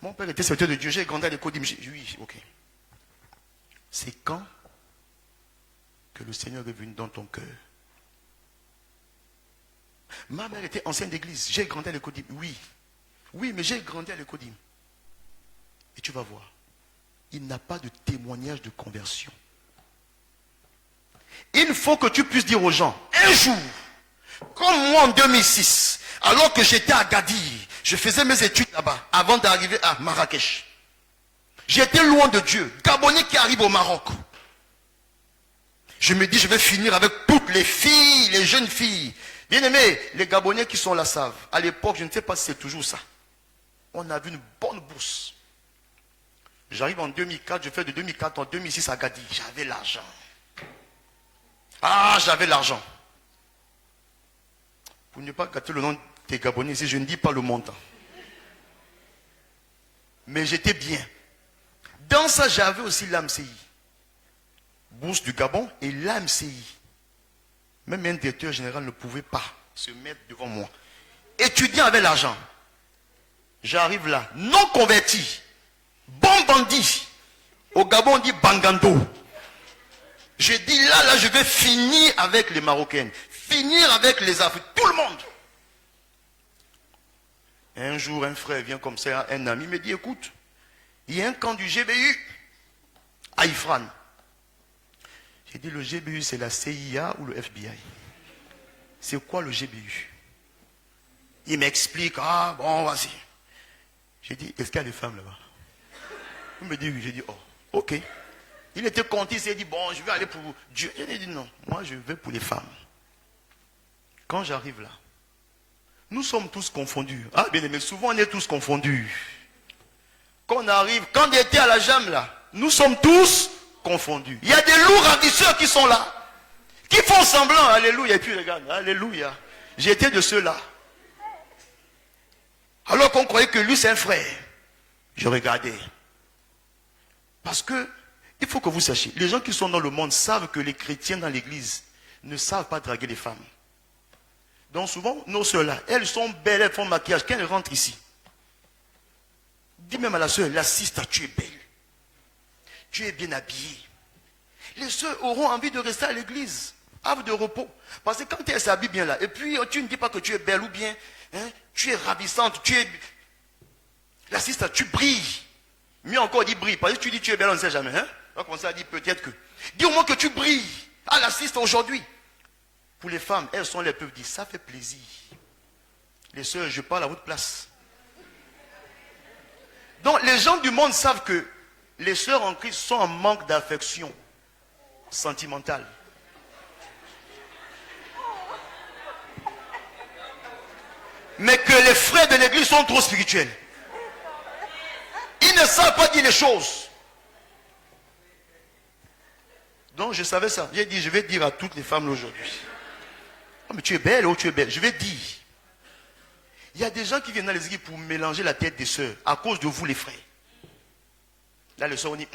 Mon père était serviteur de Dieu, j'ai grandi à l'école. Oui, ok. C'est quand que le Seigneur est venu dans ton cœur? Ma mère était ancienne d'église, j'ai grandi à l'école. Oui, oui, mais j'ai grandi à l'école. Et tu vas voir, il n'a pas de témoignage de conversion. Il faut que tu puisses dire aux gens, un jour, comme moi en 2006, alors que j'étais à Gadir, je faisais mes études là-bas, avant d'arriver à Marrakech. J'étais loin de Dieu, Gabonais qui arrive au Maroc. Je me dis, je vais finir avec toutes les filles, les jeunes filles. Bien aimés, les Gabonais qui sont là savent. À l'époque, je ne sais pas si c'est toujours ça. On avait une bonne bourse. J'arrive en 2004, je fais de 2004 en 2006 à Gadir. J'avais l'argent. Ah, j'avais l'argent. Pour ne pas gâter le nom des Gabonais ici, je ne dis pas le montant. Mais j'étais bien. Dans ça, j'avais aussi l'AMCI. Bourse du Gabon et l'AMCI. Même un directeur général ne pouvait pas se mettre devant moi. Étudiant avec l'argent. J'arrive là, non converti. Bon bandit. Au Gabon, on dit Bangando. Je dis là, je vais finir avec les Marocaines. Finir avec les Africains. Tout le monde. Un jour, un frère vient comme ça, un ami me dit, écoute, il y a un camp du GBU à Ifrane. J'ai dit, le GBU, c'est la CIA ou le FBI? C'est quoi le GBU? Il m'explique, ah bon, vas-y. J'ai dit, est-ce qu'il y a des femmes là-bas? Il me dit oui. J'ai dit, oh, ok. Il était content, il s'est dit, bon, je vais aller pour Dieu. J'ai dit, non, moi je vais pour les femmes. Quand j'arrive là, nous sommes tous confondus. Ah, bien aimé, souvent on est tous confondus. Quand on arrive, quand on était à la jambe là, nous sommes tous confondus. Il y a des loups ravisseurs qui sont là, qui font semblant, alléluia, et puis regarde, alléluia. J'étais de ceux-là. Alors qu'on croyait que lui c'est un frère. Je regardais. Parce que, il faut que vous sachiez, les gens qui sont dans le monde savent que les chrétiens dans l'église ne savent pas draguer les femmes. Donc souvent, nos soeurs là, elles sont belles, elles font maquillage. Quand elles rentrent ici, dis même à la soeur, la sister, tu es belle. Tu es bien habillée. Les soeurs auront envie de rester à l'église, havre de repos. Parce que quand elles s'habillent bien là, et puis tu ne dis pas que tu es belle ou bien, hein, tu es ravissante, tu es... La sister, tu brilles. Mieux encore, dis brille. Parce que tu dis tu es belle, on ne sait jamais. Hein? On va commencer à dire peut-être que. Dis au moins que tu brilles. Ah, la sister aujourd'hui. Pour les femmes, elles sont les peuvent dire, ça fait plaisir. Les sœurs, je parle à votre place. Donc, les gens du monde savent que les sœurs en Christ sont en manque d'affection sentimentale. Mais que les frères de l'église sont trop spirituels. Ils ne savent pas dire les choses. Donc, je savais ça. J'ai dit, je vais dire à toutes les femmes aujourd'hui. Oh, mais tu es belle, oh, tu es belle. Je vais dire. Il y a des gens qui viennent dans les églises pour mélanger la tête des sœurs à cause de vous, les frères. Là, les sœurs, on dit,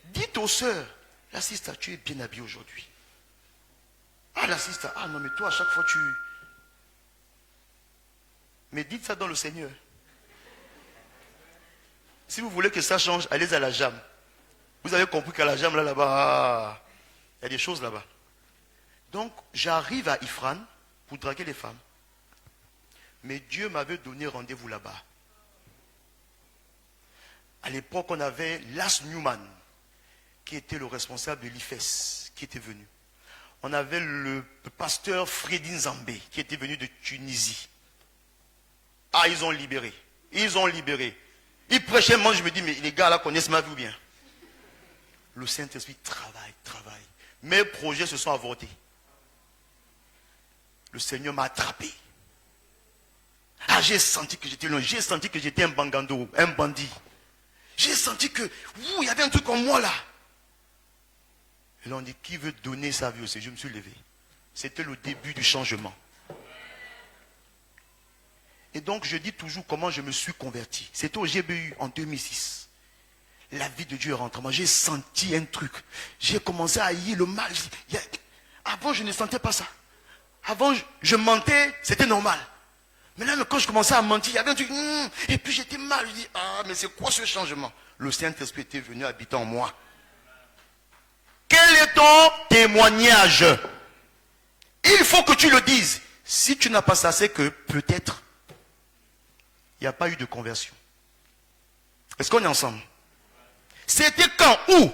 Dites aux sœurs, la sister, tu es bien habillée aujourd'hui. Ah, la sister, ah non, mais toi, à chaque fois, tu... Mais dites ça dans le Seigneur. Si vous voulez que ça change, allez à la jambe. Vous avez compris qu'à la jambe, là-bas, il y a des choses là-bas. Donc, j'arrive à Ifrane pour draguer les femmes. Mais Dieu m'avait donné rendez-vous là-bas. À l'époque, on avait Las Newman, qui était le responsable de l'IFES, qui était venu. On avait le pasteur Fredin Zambé, qui était venu de Tunisie. Ah, ils ont libéré. Ils ont libéré. Ils prêchaient, moi je me dis, mais les gars là connaissent ma vie ou bien. Le Saint-Esprit travaille. Mes projets se sont avortés. Le Seigneur m'a attrapé. Ah, j'ai senti que j'étais loin. J'ai senti que j'étais un bangando, un bandit. J'ai senti que, il y avait un truc en moi là. Et là on dit, qui veut donner sa vie aussi? Je me suis levé. C'était le début du changement. Et donc je dis toujours comment je me suis converti. C'était au GBU en 2006. la vie de Dieu est rentrée en moi. J'ai senti un truc. J'ai commencé à haïr le mal. Avant, je ne sentais pas ça. Avant, je mentais, c'était normal. Mais là, quand je commençais à mentir, il y avait un truc. Et puis j'étais mal. Je dis, ah, mais c'est quoi ce changement? Le Saint-Esprit était venu habiter en moi. Quel est ton témoignage? Il faut que tu le dises. Si tu n'as pas ça, c'est que peut-être il n'y a pas eu de conversion. Est-ce qu'on est ensemble? C'était quand? Où?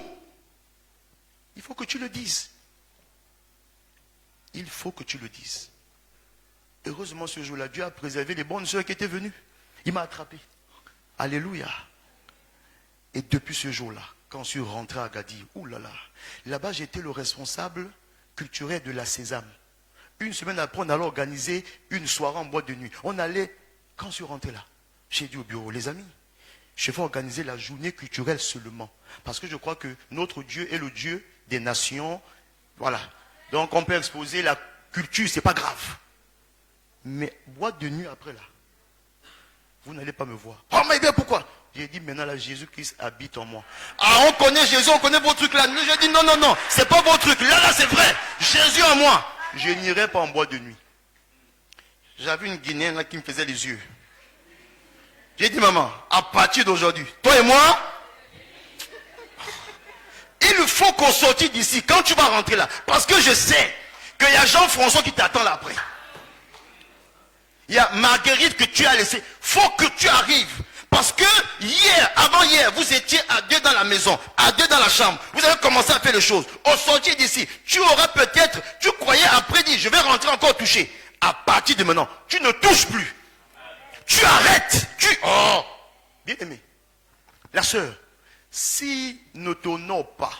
Il faut que tu le dises. Il faut que tu le dises. Heureusement, ce jour-là, Dieu a préservé les bonnes sœurs qui étaient venues. Il m'a attrapé. Alléluia. Et depuis ce jour-là, quand je suis rentré à Agadir, oulala, là-bas, j'étais le responsable culturel de la Sésame. Une semaine après, on allait organiser une soirée en boîte de nuit. On allait, quand je suis rentré là, j'ai dit au bureau, les amis, je vais organiser la journée culturelle seulement. Parce que je crois que notre Dieu est le Dieu des nations. Voilà. Donc on peut exposer la culture, c'est pas grave. Mais boîte de nuit après là, vous n'allez pas me voir. Oh mais bien pourquoi? J'ai dit maintenant là, Jésus-Christ habite en moi. Ah, on connaît Jésus, on connaît vos trucs là. J'ai dit non, non, non, c'est pas vos trucs. Là, c'est vrai. Jésus en moi. Je n'irai pas en boîte de nuit. J'avais une Guinéenne là qui me faisait les yeux. J'ai dit maman, à partir d'aujourd'hui, toi et moi, il faut qu'on sorte d'ici quand tu vas rentrer là. Parce que je sais qu'il y a Jean-François qui t'attend là après. Il y a Marguerite que tu as laissée. Faut que tu arrives. Parce que hier, avant-hier, vous étiez à deux dans la maison, à deux dans la chambre. Vous avez commencé à faire les choses. Au sortir d'ici, tu auras peut-être, tu croyais après dire, je vais rentrer encore toucher. À partir de maintenant, tu ne touches plus. Tu arrêtes. Oh, bien aimé. La sœur, s'il ne t'honore pas,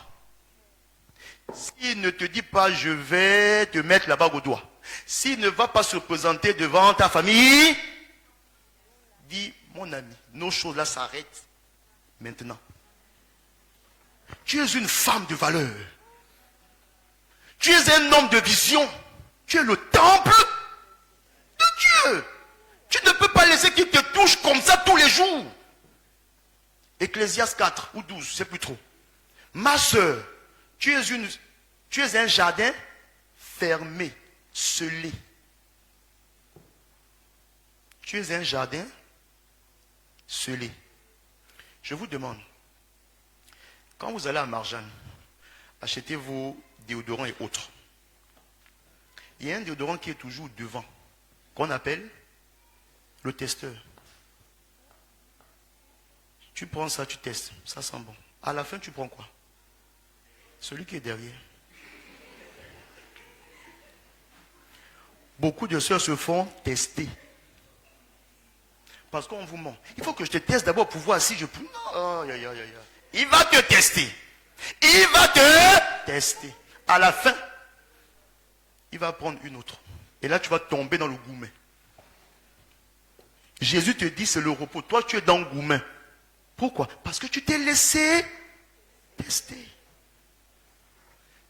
s'il ne te dit pas, je vais te mettre la bague au doigt, s'il ne va pas se présenter devant ta famille, dis, mon ami, nos choses là s'arrêtent maintenant. Tu es une femme de valeur. Tu es un homme de vision. Tu es le temple de Dieu. Tu ne peux pas laisser qu'il te touche comme ça tous les jours. Ecclésiaste 4 ou 12, c'est plus trop. Ma soeur, tu es un jardin fermé, scellé. Tu es un jardin scellé. Je vous demande, quand vous allez à Marjane, achetez vos déodorants et autres. Il y a un déodorant qui est toujours devant, qu'on appelle le testeur. Tu prends ça, tu testes, ça sent bon. À la fin, tu prends quoi? Celui qui est derrière. Beaucoup de sœurs se font tester. Parce qu'on vous ment. Il faut que je te teste d'abord pour voir si je peux. Non, il va te tester. Il va te tester. À la fin, il va prendre une autre. Et là, tu vas tomber dans le goumet. Jésus te dit, c'est le repos. Toi, tu es dans le goumet. Pourquoi? Parce que tu t'es laissé tester.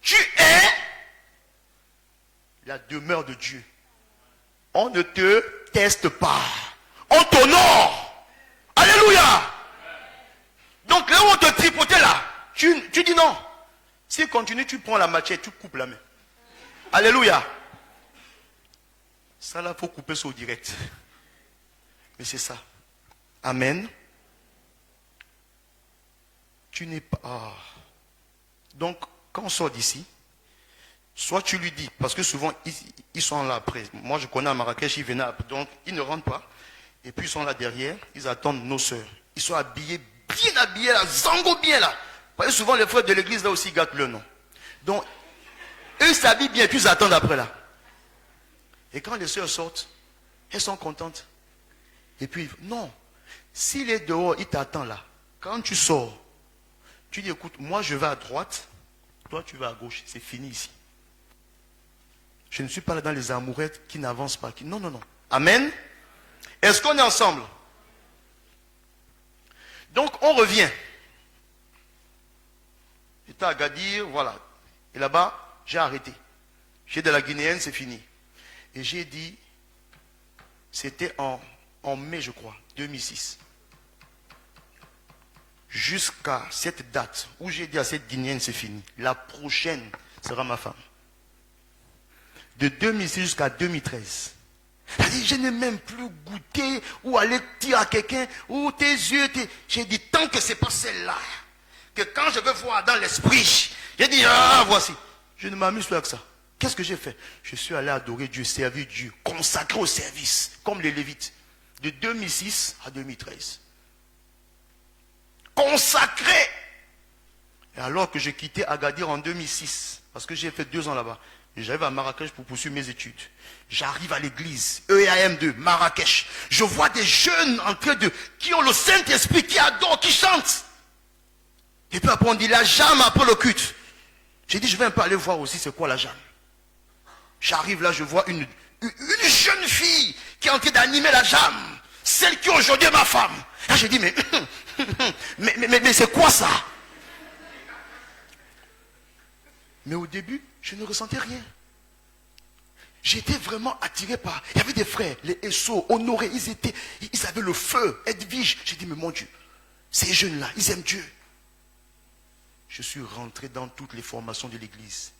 Tu es la demeure de Dieu. On ne te teste pas. On t'honore. Alléluia. Donc là où on te tripotait là, tu dis non. Si continue, tu prends la machette, tu coupes la main. Alléluia. Ça là, il faut couper ça au direct. Mais c'est ça. Amen. Tu n'es pas... Ah. Donc, quand on sort d'ici, soit tu lui dis, parce que souvent, ils sont là après. Moi, je connais à Marrakech, ils venaient après. Donc, ils ne rentrent pas. Et puis, ils sont là derrière. Ils attendent nos sœurs. Ils sont habillés, bien habillés là, zango bien là. Parce que souvent, les frères de l'église là aussi gâtent leur nom. Donc, eux s'habillent bien, puis ils attendent après là. Et quand les sœurs sortent, elles sont contentes. Et puis, non. S'il est dehors, il t'attend là. Quand tu sors, tu dis, écoute, moi je vais à droite, toi tu vas à gauche. C'est fini ici. Je ne suis pas là dans les amourettes qui n'avancent pas. Non, non, non. Amen. Est-ce qu'on est ensemble? Donc, on revient. J'étais à Agadir, voilà. Et là-bas, j'ai arrêté. J'ai de la Guinéenne, c'est fini. Et j'ai dit, c'était en mai, je crois, 2006. jusqu'à cette date où j'ai dit à cette Guinéenne, c'est fini. La prochaine sera ma femme. De 2006 jusqu'à 2013. C'est-à-dire, je n'ai même plus goûté ou aller dire à quelqu'un, ou tes yeux, j'ai dit, tant que ce n'est pas celle-là, que quand je veux voir dans l'esprit, j'ai dit, ah, voici. Je ne m'amuse plus avec ça. Qu'est-ce que j'ai fait? Je suis allé adorer Dieu, servir Dieu, consacré au service, comme les Lévites, de 2006 à 2013. Consacré. Et alors que je quittais Agadir en 2006, parce que j'ai fait 2 ans là-bas, j'arrive à Marrakech pour poursuivre mes études. J'arrive à l'église, EAM2, Marrakech. Je vois des jeunes en train qui ont le Saint-Esprit, qui adorent, qui chantent. Et puis après on dit la jam après le culte. J'ai dit, je vais un peu aller voir aussi c'est quoi la jam. J'arrive là, je vois une jeune fille qui est en train d'animer la jam. Celle qui aujourd'hui est ma femme. Là j'ai dit, mais c'est quoi ça? Mais au début, je ne ressentais rien. J'étais vraiment attiré par... Il y avait des frères, les Esso, Honoré, ils avaient le feu, Edwige. J'ai dit, mais mon Dieu, ces jeunes-là, ils aiment Dieu. Je suis rentré dans toutes les formations de l'église.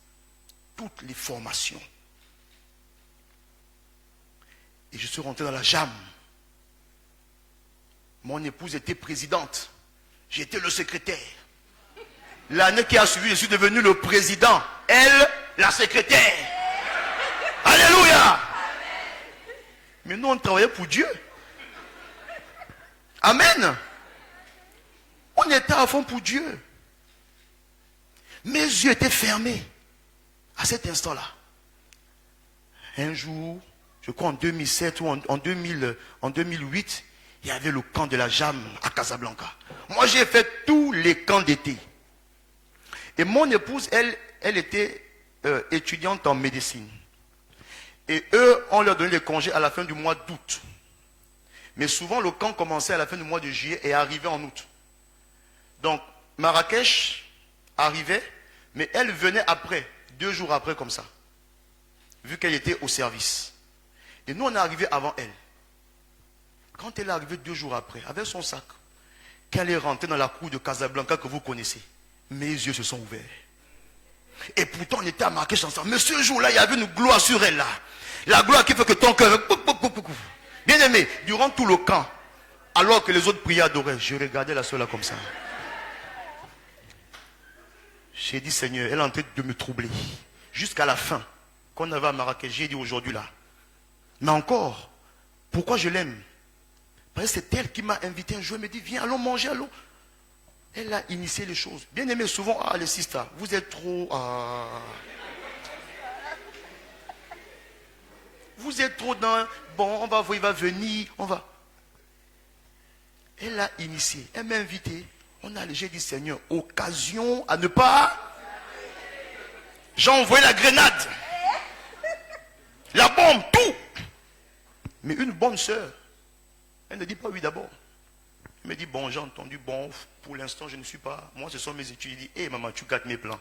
Toutes les formations. Et je suis rentré dans la jam. Mon épouse était présidente. J'étais le secrétaire. L'année qui a suivi, je suis devenu le président. Elle, la secrétaire. Alléluia. Mais nous, on travaillait pour Dieu. Amen. On était à fond pour Dieu. Mes yeux étaient fermés à cet instant-là. Un jour, je crois en 2007 ou en 2008, il y avait le camp de la jam à Casablanca. Moi, j'ai fait tous les camps d'été. Et mon épouse, elle était étudiante en médecine. Et eux, on leur donnait les congés à la fin du mois d'août. Mais souvent, le camp commençait à la fin du mois de juillet et arrivait en août. Donc, Marrakech arrivait, mais elle venait après, 2 jours après comme ça. Vu qu'elle était au service. Et nous, on est arrivé avant elle. Quand elle est arrivée 2 jours après, avec son sac, qu'elle est rentrée dans la cour de Casablanca que vous connaissez, mes yeux se sont ouverts. Et pourtant, on était à Marrakech ensemble. Mais ce jour-là, il y avait une gloire sur elle là. La gloire qui fait que ton cœur... Bien aimé, durant tout le camp, alors que les autres priaient, adoraient, je regardais la soeur là comme ça. J'ai dit, Seigneur, elle est en train de me troubler. Jusqu'à la fin, quand on avait à Marrakech, j'ai dit aujourd'hui là. Mais encore, pourquoi je l'aime? Parce que c'est elle qui m'a invité un jour. Elle me dit, viens, allons manger, allons. Elle a initié les choses. Bien aimé, souvent, les sisters, vous êtes trop... Vous êtes trop dans... Bon, on va voir, il va venir, on va... Elle a initié, elle m'a invité. On a j'ai dit, Seigneur, occasion à ne pas... J'ai envoyé la grenade. La bombe, tout. Mais une bonne sœur, elle ne dit pas oui d'abord. Elle me dit, bon, j'ai entendu, bon, pour l'instant, je ne suis pas... Moi, ce sont mes études. Il dit, hé, maman, tu gâtes mes plans.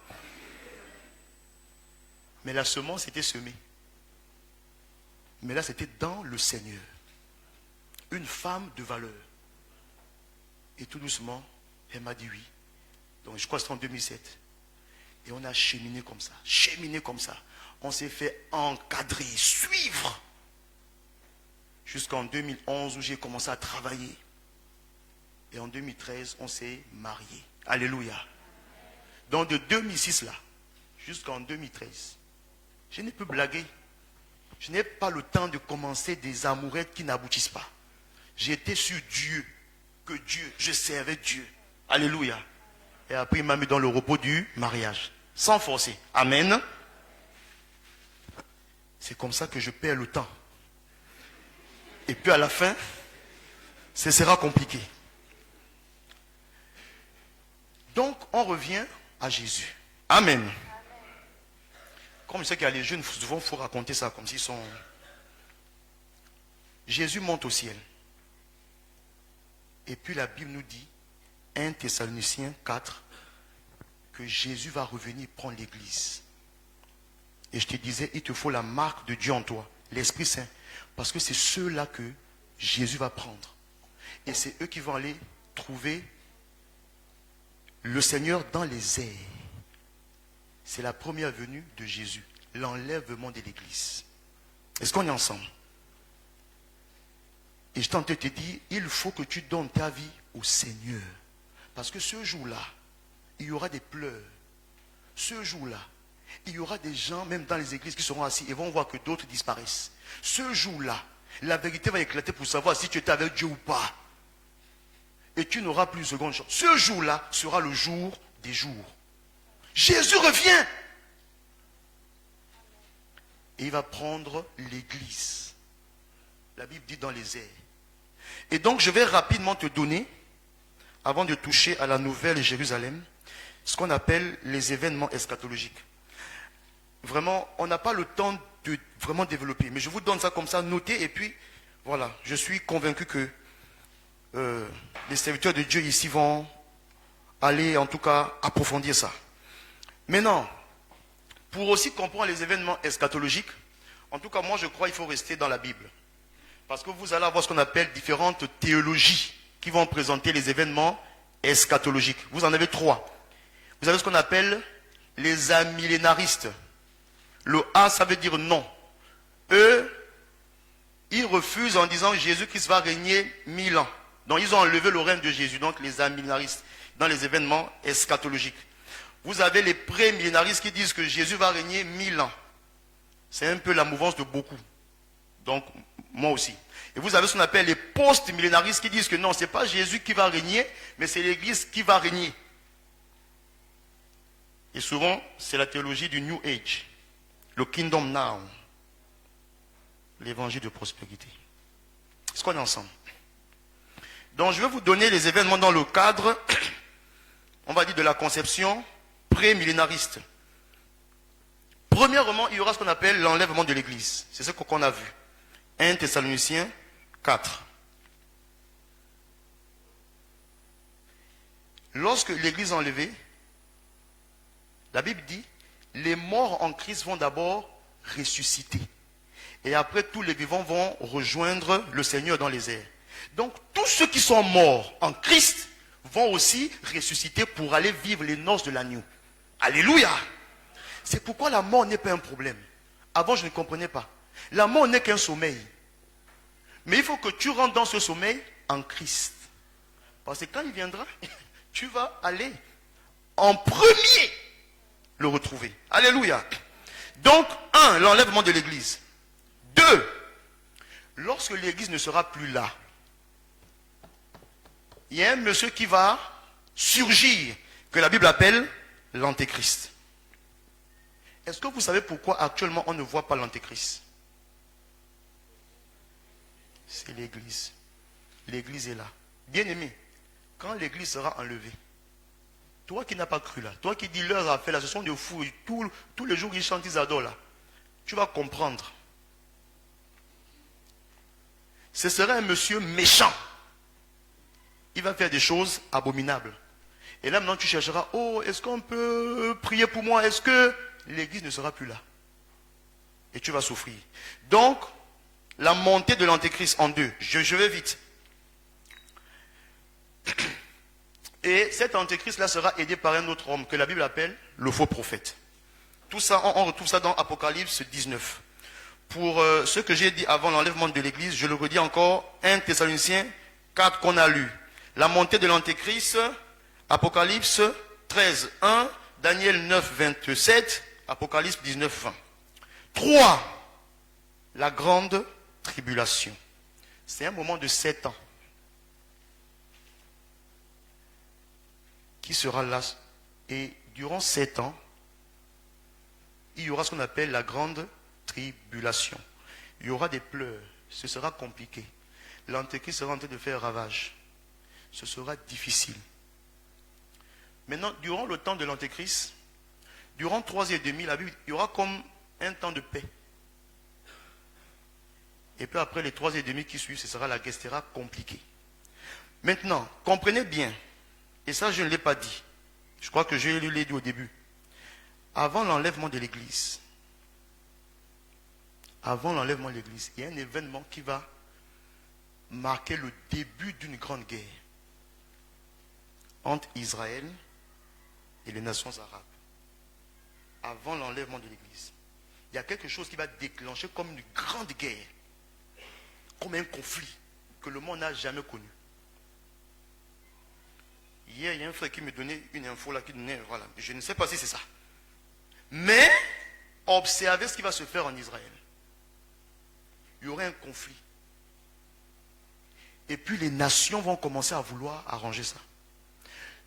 Mais la semence était semée. Mais là, c'était dans le Seigneur. Une femme de valeur. Et tout doucement, elle m'a dit oui. Donc, je crois que c'était en 2007. Et on a cheminé comme ça. Cheminé comme ça. On s'est fait encadrer, suivre. Jusqu'en 2011 où j'ai commencé à travailler. Et en 2013, on s'est mariés. Alléluia. Donc de 2006 là, jusqu'en 2013, je n'ai plus blagué. Je n'ai pas le temps de commencer des amourettes qui n'aboutissent pas. J'étais sur Dieu. Que Dieu, je servais Dieu. Alléluia. Et après, il m'a mis dans le repos du mariage. Sans forcer. Amen. C'est comme ça que je perds le temps. Et puis à la fin, ce sera compliqué. Donc, on revient à Jésus. Amen. Comme je sais qu'il y a les jeunes, souvent il faut raconter ça comme s'ils sont... Jésus monte au ciel. Et puis la Bible nous dit, 1 Thessaloniciens 4, que Jésus va revenir prendre l'église. Et je te disais, il te faut la marque de Dieu en toi, l'Esprit Saint. Parce que c'est ceux-là que Jésus va prendre. Et c'est eux qui vont aller trouver le Seigneur dans les airs. C'est la première venue de Jésus, l'enlèvement de l'église. Est-ce qu'on est ensemble? Et je t'entends te dire, il faut que tu donnes ta vie au Seigneur. Parce que ce jour-là, il y aura des pleurs. Ce jour-là, il y aura des gens, même dans les églises, qui seront assis et vont voir que d'autres disparaissent. Ce jour-là, la vérité va éclater pour savoir si tu étais avec Dieu ou pas. Et tu n'auras plus une seconde chance. Ce jour-là sera le jour des jours. Jésus revient. Et il va prendre l'église. La Bible dit dans les airs. Et donc je vais rapidement te donner, avant de toucher à la nouvelle Jérusalem, ce qu'on appelle les événements eschatologiques. Vraiment, on n'a pas le temps de vraiment développer. Mais je vous donne ça comme ça, notez. Et puis, voilà, je suis convaincu que les serviteurs de Dieu ici vont aller, en tout cas, approfondir ça. Maintenant, pour aussi comprendre les événements eschatologiques, en tout cas, moi, je crois qu'il faut rester dans la Bible. Parce que vous allez avoir ce qu'on appelle différentes théologies qui vont présenter les événements eschatologiques. Vous en avez 3. Vous avez ce qu'on appelle les amillénaristes. Le A, ça veut dire non. Eux, ils refusent en disant Jésus-Christ va régner 1000 ans. Donc, ils ont enlevé le règne de Jésus. Donc, les amillénaristes, dans les événements eschatologiques. Vous avez les pré-millénaristes qui disent que Jésus va régner 1000 ans. C'est un peu la mouvance de beaucoup. Donc, moi aussi. Et vous avez ce qu'on appelle les post-millénaristes qui disent que non, ce n'est pas Jésus qui va régner, mais c'est l'Église qui va régner. Et souvent, c'est la théologie du New Age. Le Kingdom Now. L'évangile de prospérité. Est-ce qu'on est ensemble? Donc, je vais vous donner les événements dans le cadre, on va dire, de la conception pré-millénariste. Premièrement, il y aura ce qu'on appelle l'enlèvement de l'Église. C'est ce qu'on a vu. 1 Thessaloniciens 4. Lorsque l'Église est enlevée, la Bible dit, les morts en Christ vont d'abord ressusciter. Et après, tous les vivants vont rejoindre le Seigneur dans les airs. Donc, tous ceux qui sont morts en Christ vont aussi ressusciter pour aller vivre les noces de l'agneau. Alléluia! C'est pourquoi la mort n'est pas un problème. Avant, je ne comprenais pas. La mort n'est qu'un sommeil. Mais il faut que tu rentres dans ce sommeil en Christ. Parce que quand il viendra, tu vas aller en premier le retrouver. Alléluia. Donc, 1, l'enlèvement de l'église. 2, lorsque l'église ne sera plus là, il y a un monsieur qui va surgir, que la Bible appelle l'antéchrist. Est-ce que vous savez pourquoi actuellement on ne voit pas l'antéchrist? C'est l'église. L'église est là. Bien aimé, quand l'église sera enlevée, toi qui n'as pas cru là, toi qui dis leurs affaires là, ce sont des fous, tous les jours ils chantent, ils adorent là, tu vas comprendre. Ce sera un monsieur méchant. Il va faire des choses abominables. Et là maintenant tu chercheras, oh, est-ce qu'on peut prier pour moi? Est-ce que l'église ne sera plus là? Et tu vas souffrir. Donc, la montée de l'antéchrist en 2. Je vais vite. Et cet antéchrist-là sera aidé par un autre homme que la Bible appelle le faux prophète. Tout ça, on retrouve ça dans Apocalypse 19. Pour ce que j'ai dit avant l'enlèvement de l'église, je le redis encore, 1 Thessaloniciens 4 qu'on a lu. La montée de l'antéchrist, Apocalypse 13, 1, Daniel 9, 27, Apocalypse 19, 20. 3. La grande tribulation. C'est un moment de 7 ans. Qui sera là. Et durant 7 ans, il y aura ce qu'on appelle la grande tribulation. Il y aura des pleurs. Ce sera compliqué. L'antéchrist sera en train de faire ravage. Ce sera difficile. Maintenant, durant le temps de l'antéchrist, durant 3 ans et demi, la Bible, il y aura comme un temps de paix. Et puis après les 3 ans et demi qui suivent, ce sera la guerre, ce sera compliqué. Maintenant, comprenez bien, et ça je ne l'ai pas dit, je crois que je l'ai dit au début, avant l'enlèvement de l'église, il y a un événement qui va marquer le début d'une grande guerre entre Israël et les nations arabes, avant l'enlèvement de l'Église, il y a quelque chose qui va déclencher comme une grande guerre, comme un conflit que le monde n'a jamais connu. Hier, il y a un frère qui me donnait une info là, qui donnait, voilà, je ne sais pas si c'est ça. Mais, observez ce qui va se faire en Israël. Il y aurait un conflit. Et puis les nations vont commencer à vouloir arranger ça.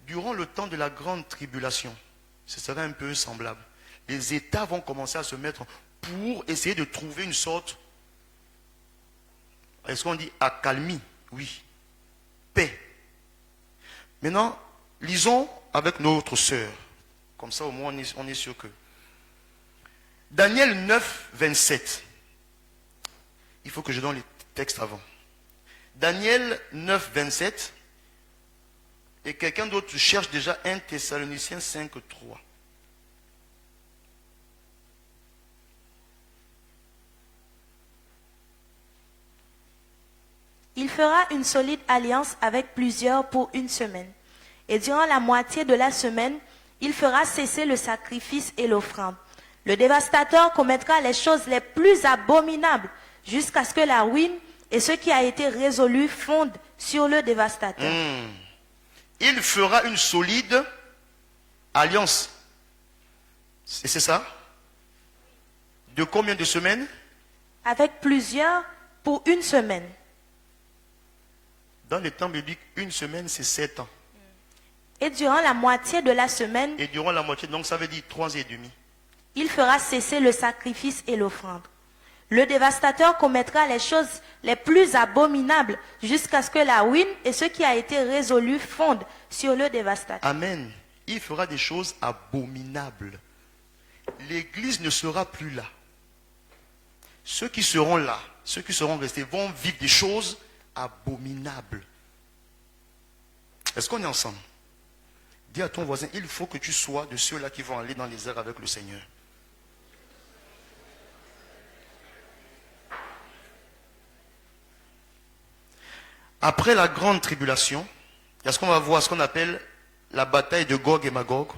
Durant le temps de la grande tribulation, ce serait un peu semblable. Les États vont commencer à se mettre pour essayer de trouver une sorte, est-ce qu'on dit accalmie? Oui. Paix. Maintenant, lisons avec notre sœur. Comme ça, au moins, on est sûr que. Daniel 9, 27. Il faut que je donne les textes avant. Daniel 9, 27. Et quelqu'un d'autre cherche déjà 1 Thessaloniciens 5, 3. Il fera une solide alliance avec plusieurs pour une semaine. Et durant la moitié de la semaine, il fera cesser le sacrifice et l'offrande. Le dévastateur commettra les choses les plus abominables jusqu'à ce que la ruine et ce qui a été résolu fondent sur le dévastateur. Il fera une solide alliance. C'est ça? De combien de semaines? Avec plusieurs pour une semaine. Dans les temps bibliques, une semaine, c'est 7 ans. Et durant la moitié de la semaine, Et durant la moitié, donc ça veut dire 3 ans et demi. il fera cesser le sacrifice et l'offrande. Le dévastateur commettra les choses les plus abominables jusqu'à ce que la ruine et ce qui a été résolu fondent sur le dévastateur. Amen. Il fera des choses abominables. L'Église ne sera plus là. Ceux qui seront là, ceux qui seront restés, vont vivre des choses abominables. Est-ce qu'on est ensemble? Dis à ton voisin, il faut que tu sois de ceux-là qui vont aller dans les airs avec le Seigneur. Après la grande tribulation, il y a ce qu'on va voir, ce qu'on appelle la bataille de Gog et Magog.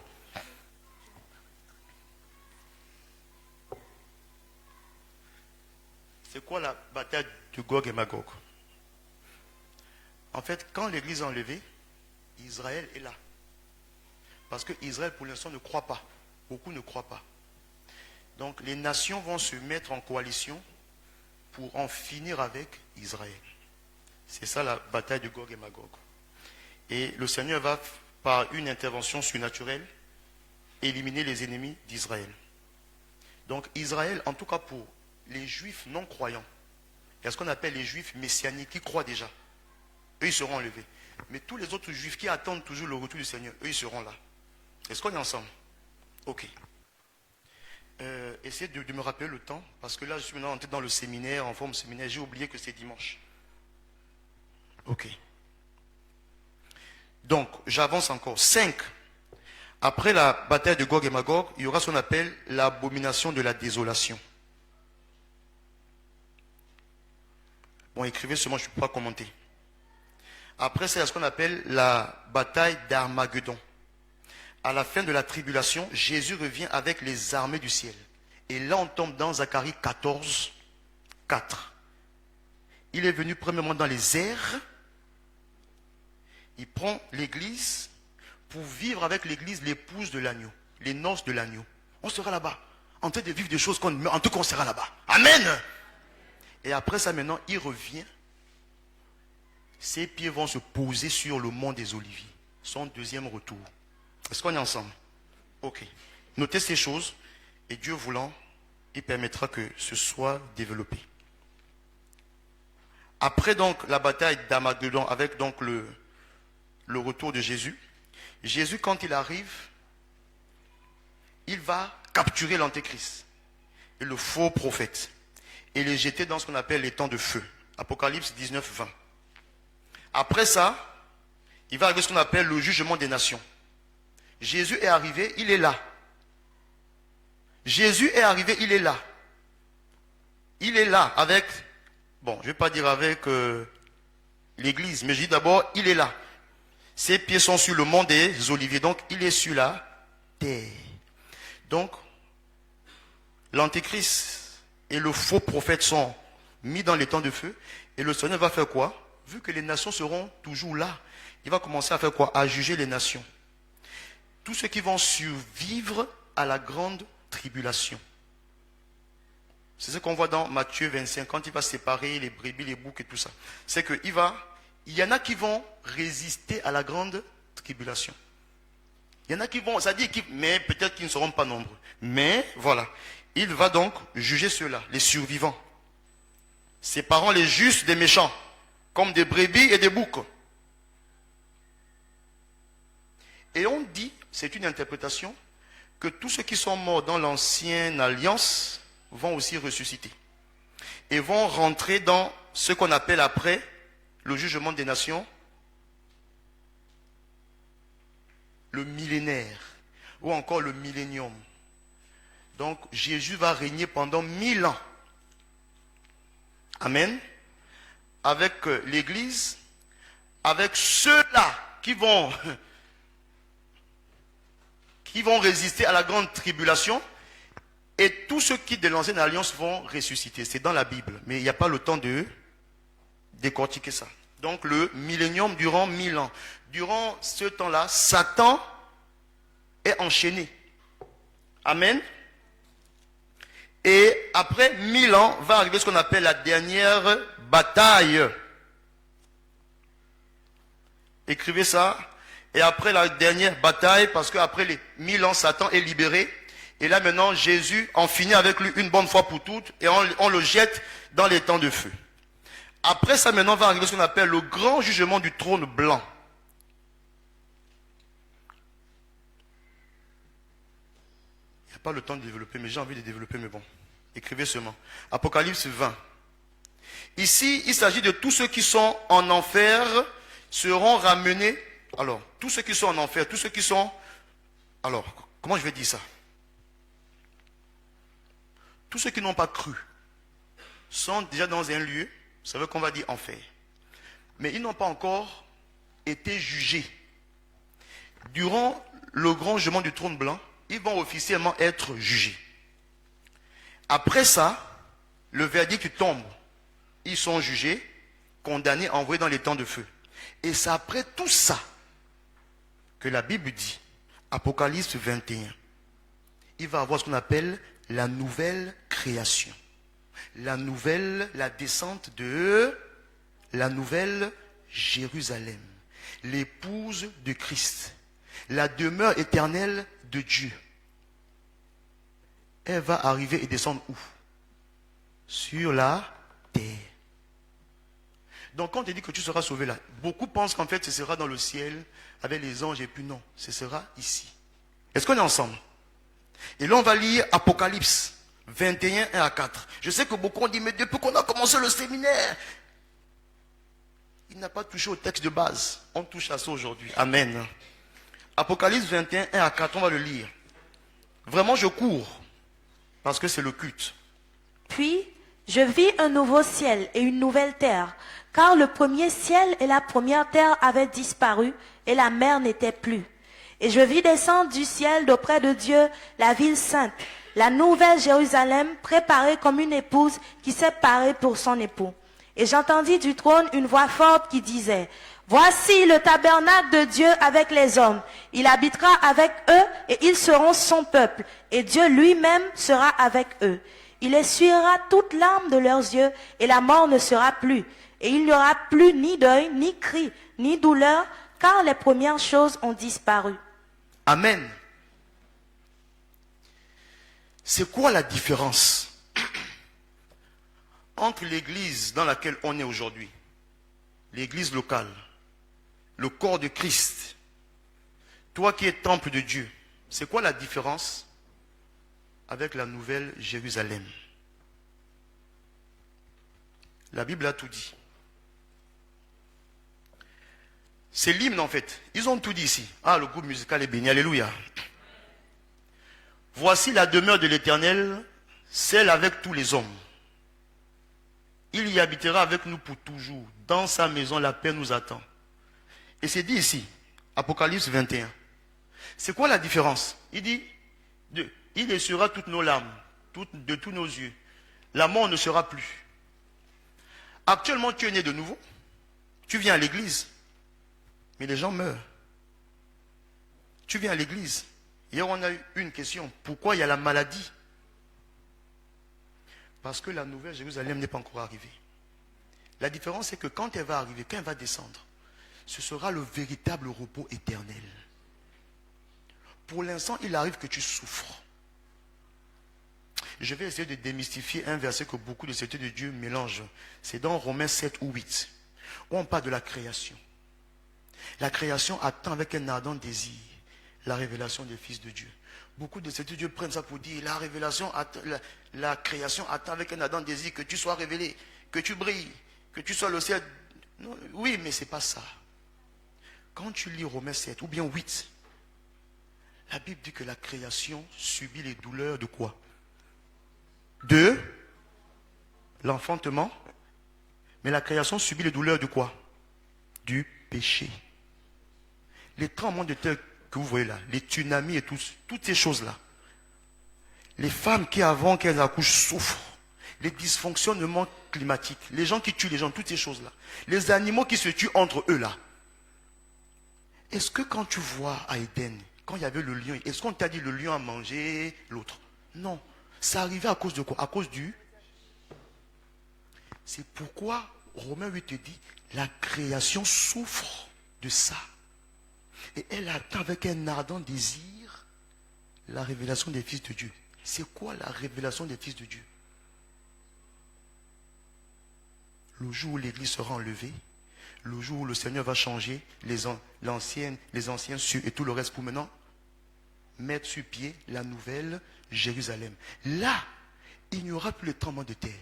C'est quoi la bataille de Gog et Magog? En fait, quand l'Église est enlevée, Israël est là. Parce que Israël, pour l'instant, ne croit pas. Beaucoup ne croient pas. Donc, les nations vont se mettre en coalition pour en finir avec Israël. C'est ça la bataille de Gog et Magog. Et le Seigneur va, par une intervention surnaturelle, éliminer les ennemis d'Israël. Donc, Israël, en tout cas pour les Juifs non croyants, il y a ce qu'on appelle les Juifs messianiques qui croient déjà. Eux, ils seront enlevés. Mais tous les autres Juifs qui attendent toujours le retour du Seigneur, eux, ils seront là. Est-ce qu'on est ensemble? Ok. Essayez de me rappeler le temps, parce que là, je suis maintenant entré dans le séminaire, en forme séminaire. J'ai oublié que c'est dimanche. Ok. Donc, j'avance encore. 5. Après la bataille de Gog et Magog, il y aura ce qu'on appelle l'abomination de la désolation. Bon, écrivez seulement, je ne peux pas commenter. Après, c'est ce qu'on appelle la bataille d'Armageddon. À la fin de la tribulation, Jésus revient avec les armées du ciel. Et là, on tombe dans Zacharie 14, 4. Il est venu premièrement dans les airs. Il prend l'église pour vivre avec l'église l'épouse de l'agneau, les noces de l'agneau. On sera là-bas, en train de vivre des choses en tout cas on sera là-bas. Amen. Et après ça maintenant, il revient. Ses pieds vont se poser sur le mont des Oliviers. Son deuxième retour. Est-ce qu'on est ensemble? Ok. Notez ces choses et Dieu voulant, il permettra que ce soit développé. Après donc la bataille d'Armageddon avec donc le retour de Jésus, Jésus quand il arrive, il va capturer l'antéchrist et le faux prophète et les jeter dans ce qu'on appelle les temps de feu. Apocalypse 19, 20. Après ça, il va arriver ce qu'on appelle le jugement des nations. Jésus est arrivé, il est là. Jésus est arrivé, il est là. Il est là avec, bon, je ne vais pas dire avec l'église, mais je dis d'abord, il est là. Ses pieds sont sur le mont des Oliviers, donc il est sur là, terre. Donc, l'antéchrist et le faux prophète sont mis dans les temps de feu. Et le Seigneur va faire quoi? Vu que les nations seront toujours là, il va commencer à faire quoi? À juger les nations. Tous ceux qui vont survivre à la grande tribulation. C'est ce qu'on voit dans Matthieu 25, quand il va séparer les brebis, les boucs et tout ça. C'est qu'il y en a qui vont résister à la grande tribulation. Il y en a qui vont, ça dit, mais peut-être qu'ils ne seront pas nombreux. Mais voilà, il va donc juger ceux-là, les survivants, séparant les justes des méchants, comme des brebis et des boucs. Et on dit, c'est une interprétation, que tous ceux qui sont morts dans l'ancienne alliance vont aussi ressusciter. Et vont rentrer dans ce qu'on appelle après le jugement des nations, le millénaire, ou encore le millénium. Donc Jésus va régner pendant 1000 ans. Amen. Avec l'Église, avec ceux-là qui vont résister à la grande tribulation, et tous ceux qui de l'ancienne alliance vont ressusciter. C'est dans la Bible, mais il n'y a pas le temps de décortiquer ça. Donc le millénium durant 1000 ans. Durant ce temps-là, Satan est enchaîné. Amen. Et après 1000 ans, va arriver ce qu'on appelle la dernière bataille. Écrivez ça. Et après la dernière bataille, parce qu'après les 1000 ans, Satan est libéré. Et là maintenant, Jésus en finit avec lui une bonne fois pour toutes. Et on le jette dans les temps de feu. Après ça, maintenant, va arriver ce qu'on appelle le grand jugement du trône blanc. Il n'y a pas le temps de développer, mais j'ai envie de développer, mais bon. Écrivez seulement. Apocalypse 20. Ici, il s'agit de tous ceux qui sont en enfer seront ramenés. Alors, tous ceux qui sont en enfer, tous ceux qui sont... Alors, comment je vais dire ça? Tous ceux qui n'ont pas cru sont déjà dans un lieu, ça veut qu'on va dire enfer. Mais ils n'ont pas encore été jugés. Durant le grand jugement du trône blanc, ils vont officiellement être jugés. Après ça, le verdict tombe. Ils sont jugés, condamnés, envoyés dans les temps de feu. Et c'est après tout ça que la Bible dit, Apocalypse 21, il va avoir ce qu'on appelle la nouvelle création. La descente de la nouvelle Jérusalem, l'épouse de Christ, la demeure éternelle de Dieu. Elle va arriver et descendre où? Sur la terre. Donc quand on te dit que tu seras sauvé là, beaucoup pensent qu'en fait ce sera dans le ciel avec les anges, et puis non, ce sera ici. Est-ce qu'on est ensemble? Et là on va lire Apocalypse 21, 1 à 4. Je sais que beaucoup ont dit, mais depuis qu'on a commencé le séminaire, il n'a pas touché au texte de base. On touche à ça aujourd'hui. Amen. Apocalypse 21, 1 à 4, on va le lire. Vraiment je cours, parce que c'est le culte. Puis, je vis un nouveau ciel et une nouvelle terre, car le premier ciel et la première terre avaient disparu, et la mer n'était plus. Et je vis descendre du ciel d'auprès de Dieu la ville sainte, la nouvelle Jérusalem, préparée comme une épouse qui s'est parée pour son époux. Et j'entendis du trône une voix forte qui disait, « Voici le tabernacle de Dieu avec les hommes. Il habitera avec eux et ils seront son peuple. Et Dieu lui-même sera avec eux. Il essuiera toute larme de leurs yeux et la mort ne sera plus. Et il n'y aura plus ni deuil, ni cri, ni douleur, car les premières choses ont disparu. » Amen. C'est quoi la différence entre l'église dans laquelle on est aujourd'hui, l'église locale, le corps de Christ, toi qui es temple de Dieu, c'est quoi la différence avec la nouvelle Jérusalem? La Bible a tout dit. C'est l'hymne en fait. Ils ont tout dit ici. Ah, le groupe musical est béni. Alléluia. Voici la demeure de l'Éternel, celle avec tous les hommes. Il y habitera avec nous pour toujours. Dans sa maison, la paix nous attend. Et c'est dit ici, Apocalypse 21. C'est quoi la différence? Il dit, il essuiera toutes nos larmes, de tous nos yeux. La mort ne sera plus. Actuellement, tu es né de nouveau. Tu viens à l'église. Mais les gens meurent. Tu viens à l'église. Hier, on a eu une question. Pourquoi il y a la maladie? Parce que la nouvelle Jérusalem n'est pas encore arrivée. La différence, c'est que quand elle va arriver, quand elle va descendre, ce sera le véritable repos éternel. Pour l'instant, il arrive que tu souffres. Je vais essayer de démystifier un verset que beaucoup de serviteurs de Dieu mélangent. C'est dans Romains 7 ou 8, où on parle de la création. La création attend avec un ardent désir la révélation des fils de Dieu. Beaucoup de serviteurs de Dieu prennent ça pour dire la création attend avec un ardent désir que tu sois révélé, que tu brilles, que tu sois le ciel. Non, oui, mais ce n'est pas ça. Quand tu lis Romains 7 ou bien 8, la Bible dit que la création subit les douleurs de quoi? De l'enfantement. Mais la création subit les douleurs de quoi? Du péché. Les tremblements de terre que vous voyez là, les tsunamis et toutes ces choses-là. Les femmes qui avant qu'elles accouchent souffrent. Les dysfonctionnements climatiques. Les gens qui tuent les gens, toutes ces choses-là. Les animaux qui se tuent entre eux là. Est-ce que quand tu vois à Éden, quand il y avait le lion, est-ce qu'on t'a dit le lion a mangé l'autre? Non. Ça arrivait à cause de quoi? À cause du... C'est pourquoi Romains 8 te dit, la création souffre de ça. Et elle attend avec un ardent désir la révélation des fils de Dieu. C'est quoi la révélation des fils de Dieu? Le jour où l'église sera enlevée, le jour où le Seigneur va changer les anciens cieux et tout le reste pour maintenant mettre sur pied la nouvelle Jérusalem. Là, il n'y aura plus le tremblement de terre.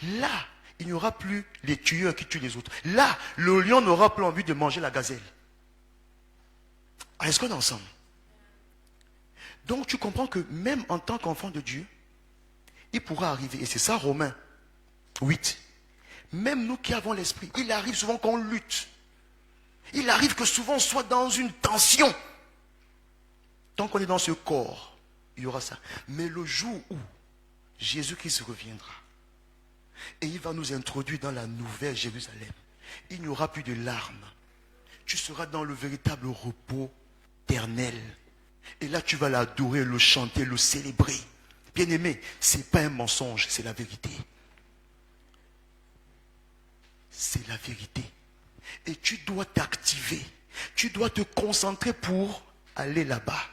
Là, il n'y aura plus les tueurs qui tuent les autres. Là, le lion n'aura plus envie de manger la gazelle. Est-ce qu'on est ensemble? Donc tu comprends que même en tant qu'enfant de Dieu, il pourra arriver, et c'est ça Romains 8. Même nous qui avons l'esprit, il arrive souvent qu'on lutte. Il arrive que souvent on soit dans une tension. Tant qu'on est dans ce corps, il y aura ça. Mais le jour où Jésus-Christ reviendra, et il va nous introduire dans la nouvelle Jérusalem, il n'y aura plus de larmes. Tu seras dans le véritable repos éternel. Et là, tu vas l'adorer, le chanter, le célébrer. Bien-aimé, ce n'est pas un mensonge, c'est la vérité. C'est la vérité. Et tu dois t'activer. Tu dois te concentrer pour aller là-bas.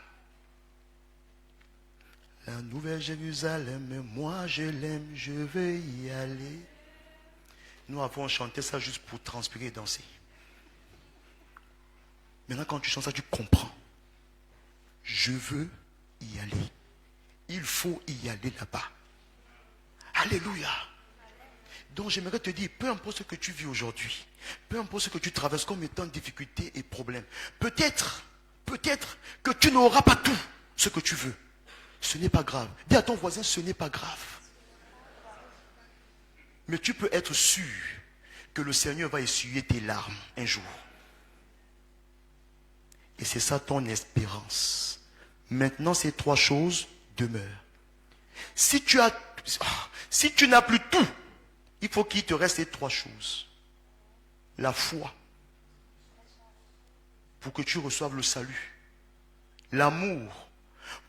La nouvelle Jérusalem, moi je l'aime, je veux y aller. Nous avons chanté ça juste pour transpirer et danser. Maintenant, quand tu chantes ça, tu comprends. Je veux y aller. Il faut y aller là-bas. Alléluia. Donc j'aimerais te dire, peu importe ce que tu vis aujourd'hui, peu importe ce que tu traverses comme étant difficultés et problèmes, peut-être que tu n'auras pas tout ce que tu veux. Ce n'est pas grave. Dis à ton voisin, ce n'est pas grave. Mais tu peux être sûr que le Seigneur va essuyer tes larmes un jour. Et c'est ça ton espérance. Maintenant, ces trois choses demeurent. Si tu n'as plus tout, il faut qu'il te reste ces trois choses. La foi, pour que tu reçoives le salut. L'amour,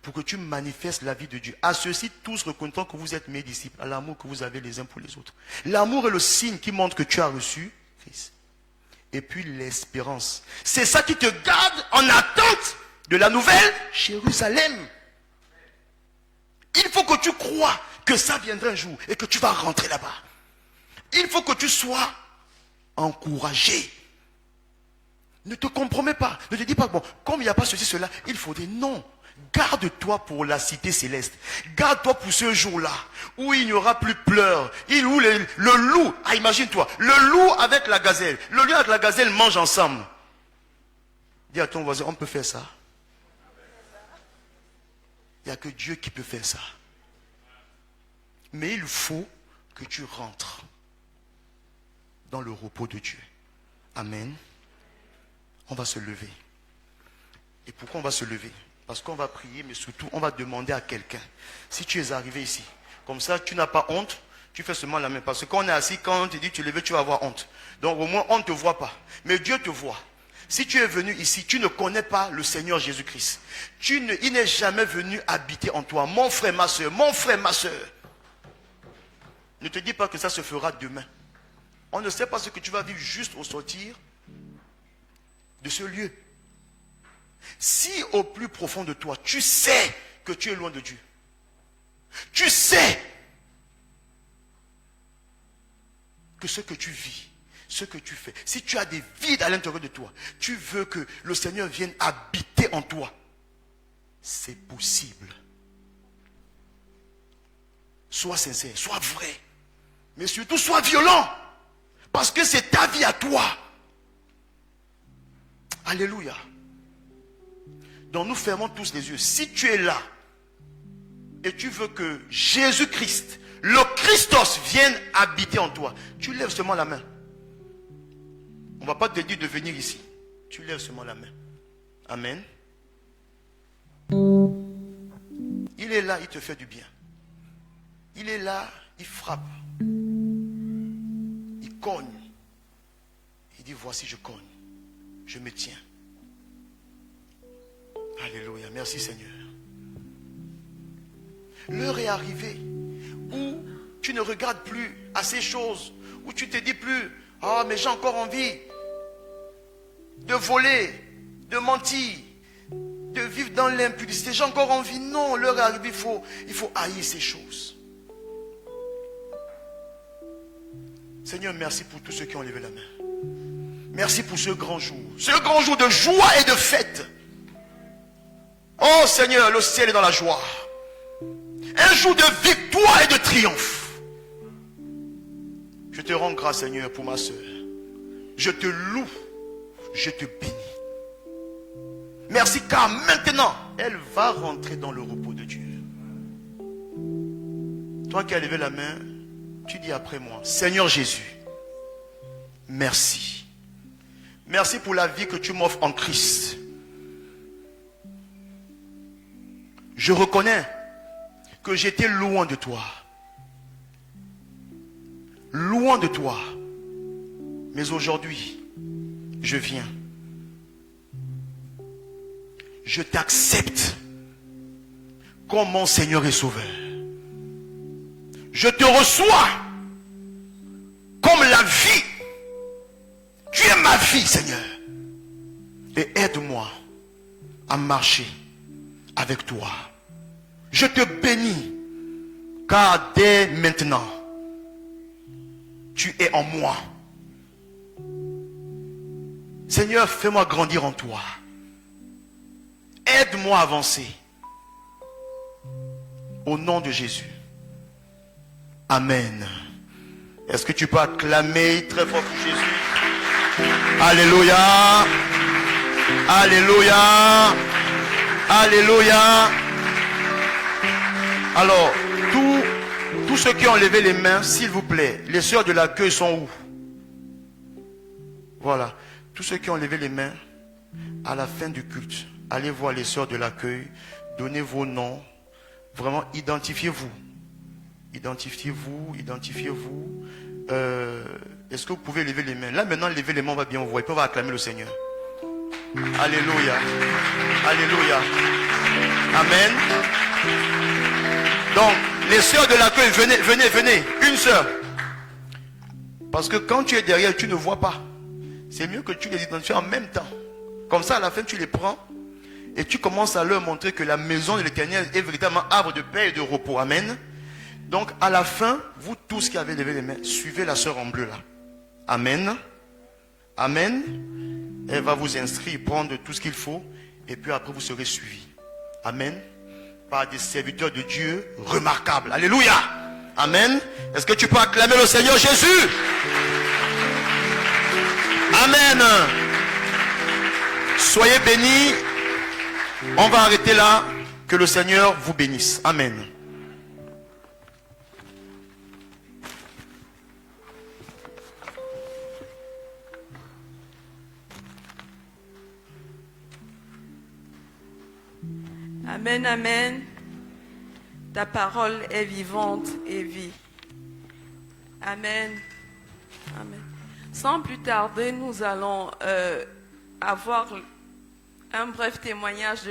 pour que tu manifestes la vie de Dieu. À ceux-ci, tous reconnaîtront que vous êtes mes disciples, à l'amour que vous avez les uns pour les autres. L'amour est le signe qui montre que tu as reçu Christ. Et puis l'espérance. C'est ça qui te garde en attente de la nouvelle Jérusalem. Il faut que tu crois que ça viendra un jour et que tu vas rentrer là-bas. Il faut que tu sois encouragé. Ne te compromets pas. Ne te dis pas, bon, comme il n'y a pas ceci, cela, il faut dire non. Garde-toi pour la cité céleste. Garde-toi pour ce jour-là où il n'y aura plus pleurs. Où le loup, imagine-toi, le loup avec la gazelle. Le lion avec la gazelle mangent ensemble. Dis à ton voisin, on peut faire ça. Il n'y a que Dieu qui peut faire ça. Mais il faut que tu rentres dans le repos de Dieu. Amen. On va se lever. Et pourquoi on va se lever? Parce qu'on va prier, mais surtout, on va demander à quelqu'un. Si tu es arrivé ici, comme ça, tu n'as pas honte, tu fais seulement la main. Parce que quand on est assis, quand on te dit tu lever, tu vas avoir honte. Donc au moins, on ne te voit pas. Mais Dieu te voit. Si tu es venu ici, tu ne connais pas le Seigneur Jésus-Christ. Il n'est jamais venu habiter en toi. Mon frère, ma soeur, mon frère, ma soeur. Ne te dis pas que ça se fera demain. On ne sait pas ce que tu vas vivre juste au sortir de ce lieu. Si au plus profond de toi, tu sais que tu es loin de Dieu. Tu sais que ce que tu vis, ce que tu fais, si tu as des vides à l'intérieur de toi, tu veux que le Seigneur vienne habiter en toi. C'est possible. Sois sincère, sois vrai. Mais surtout, sois violent. Parce que c'est ta vie à toi. Alléluia. Donc nous fermons tous les yeux. Si tu es là et tu veux que Jésus-Christ, le Christos, vienne habiter en toi, tu lèves seulement la main. On ne va pas te dire de venir ici. Tu lèves seulement la main. Amen. Il est là, il te fait du bien. Il est là, il frappe. Il cogne. Il dit, voici, je cogne. Je me tiens. Alléluia. Merci Seigneur. L'heure est arrivée où tu ne regardes plus à ces choses, où tu te dis plus, ah, mais j'ai encore envie de voler, de mentir, de vivre dans l'impudicité. J'ai encore envie. Non, l'heure est arrivée, il faut haïr ces choses. Seigneur, merci pour tous ceux qui ont levé la main. Merci pour ce grand jour de joie et de fête. Oh Seigneur, le ciel est dans la joie. Un jour de victoire et de triomphe. Je te rends grâce, Seigneur, pour ma soeur. Je te loue, je te bénis. Merci car maintenant, elle va rentrer dans le repos de Dieu. Toi qui as levé la main, tu dis après moi, Seigneur Jésus, merci. Merci pour la vie que tu m'offres en Christ. Je reconnais que j'étais loin de toi. Loin de toi. Mais aujourd'hui, je viens. Je t'accepte comme mon Seigneur et Sauveur. Je te reçois comme la vie. Tu es ma vie, Seigneur. Et aide-moi à marcher avec toi. Je te bénis, car dès maintenant, tu es en moi. Seigneur, fais-moi grandir en toi. Aide-moi à avancer. Au nom de Jésus. Amen. Est-ce que tu peux acclamer très fort pour Jésus? Alléluia. Alléluia. Alléluia. Alors, tous ceux qui ont levé les mains, s'il vous plaît, les sœurs de l'accueil sont où? Voilà. Tous ceux qui ont levé les mains, à la fin du culte, allez voir les sœurs de l'accueil, donnez vos noms, vraiment identifiez-vous. Identifiez-vous, identifiez-vous. Est-ce que vous pouvez lever les mains? Là maintenant, lever les mains, on va bien vous voir. Et puis on va acclamer le Seigneur. Alléluia. Alléluia. Amen. Donc, les sœurs de l'accueil, venez, venez, venez. Une sœur. Parce que quand tu es derrière, tu ne vois pas. C'est mieux que tu les identifies en même temps. Comme ça, à la fin, tu les prends et tu commences à leur montrer que la maison de l'Éternel est véritablement arbre de paix et de repos. Amen. Donc, à la fin, vous tous qui avez levé les mains, suivez la sœur en bleu là. Amen. Amen. Elle va vous inscrire, prendre tout ce qu'il faut et puis après, vous serez suivis. Amen. Par des serviteurs de Dieu remarquables. Alléluia. Amen. Est-ce que tu peux acclamer le Seigneur Jésus? Amen. Soyez bénis. On va arrêter là. Que le Seigneur vous bénisse. Amen. Amen, amen. Ta parole est vivante et vie. Amen. Amen. Sans plus tarder, nous allons avoir un bref témoignage de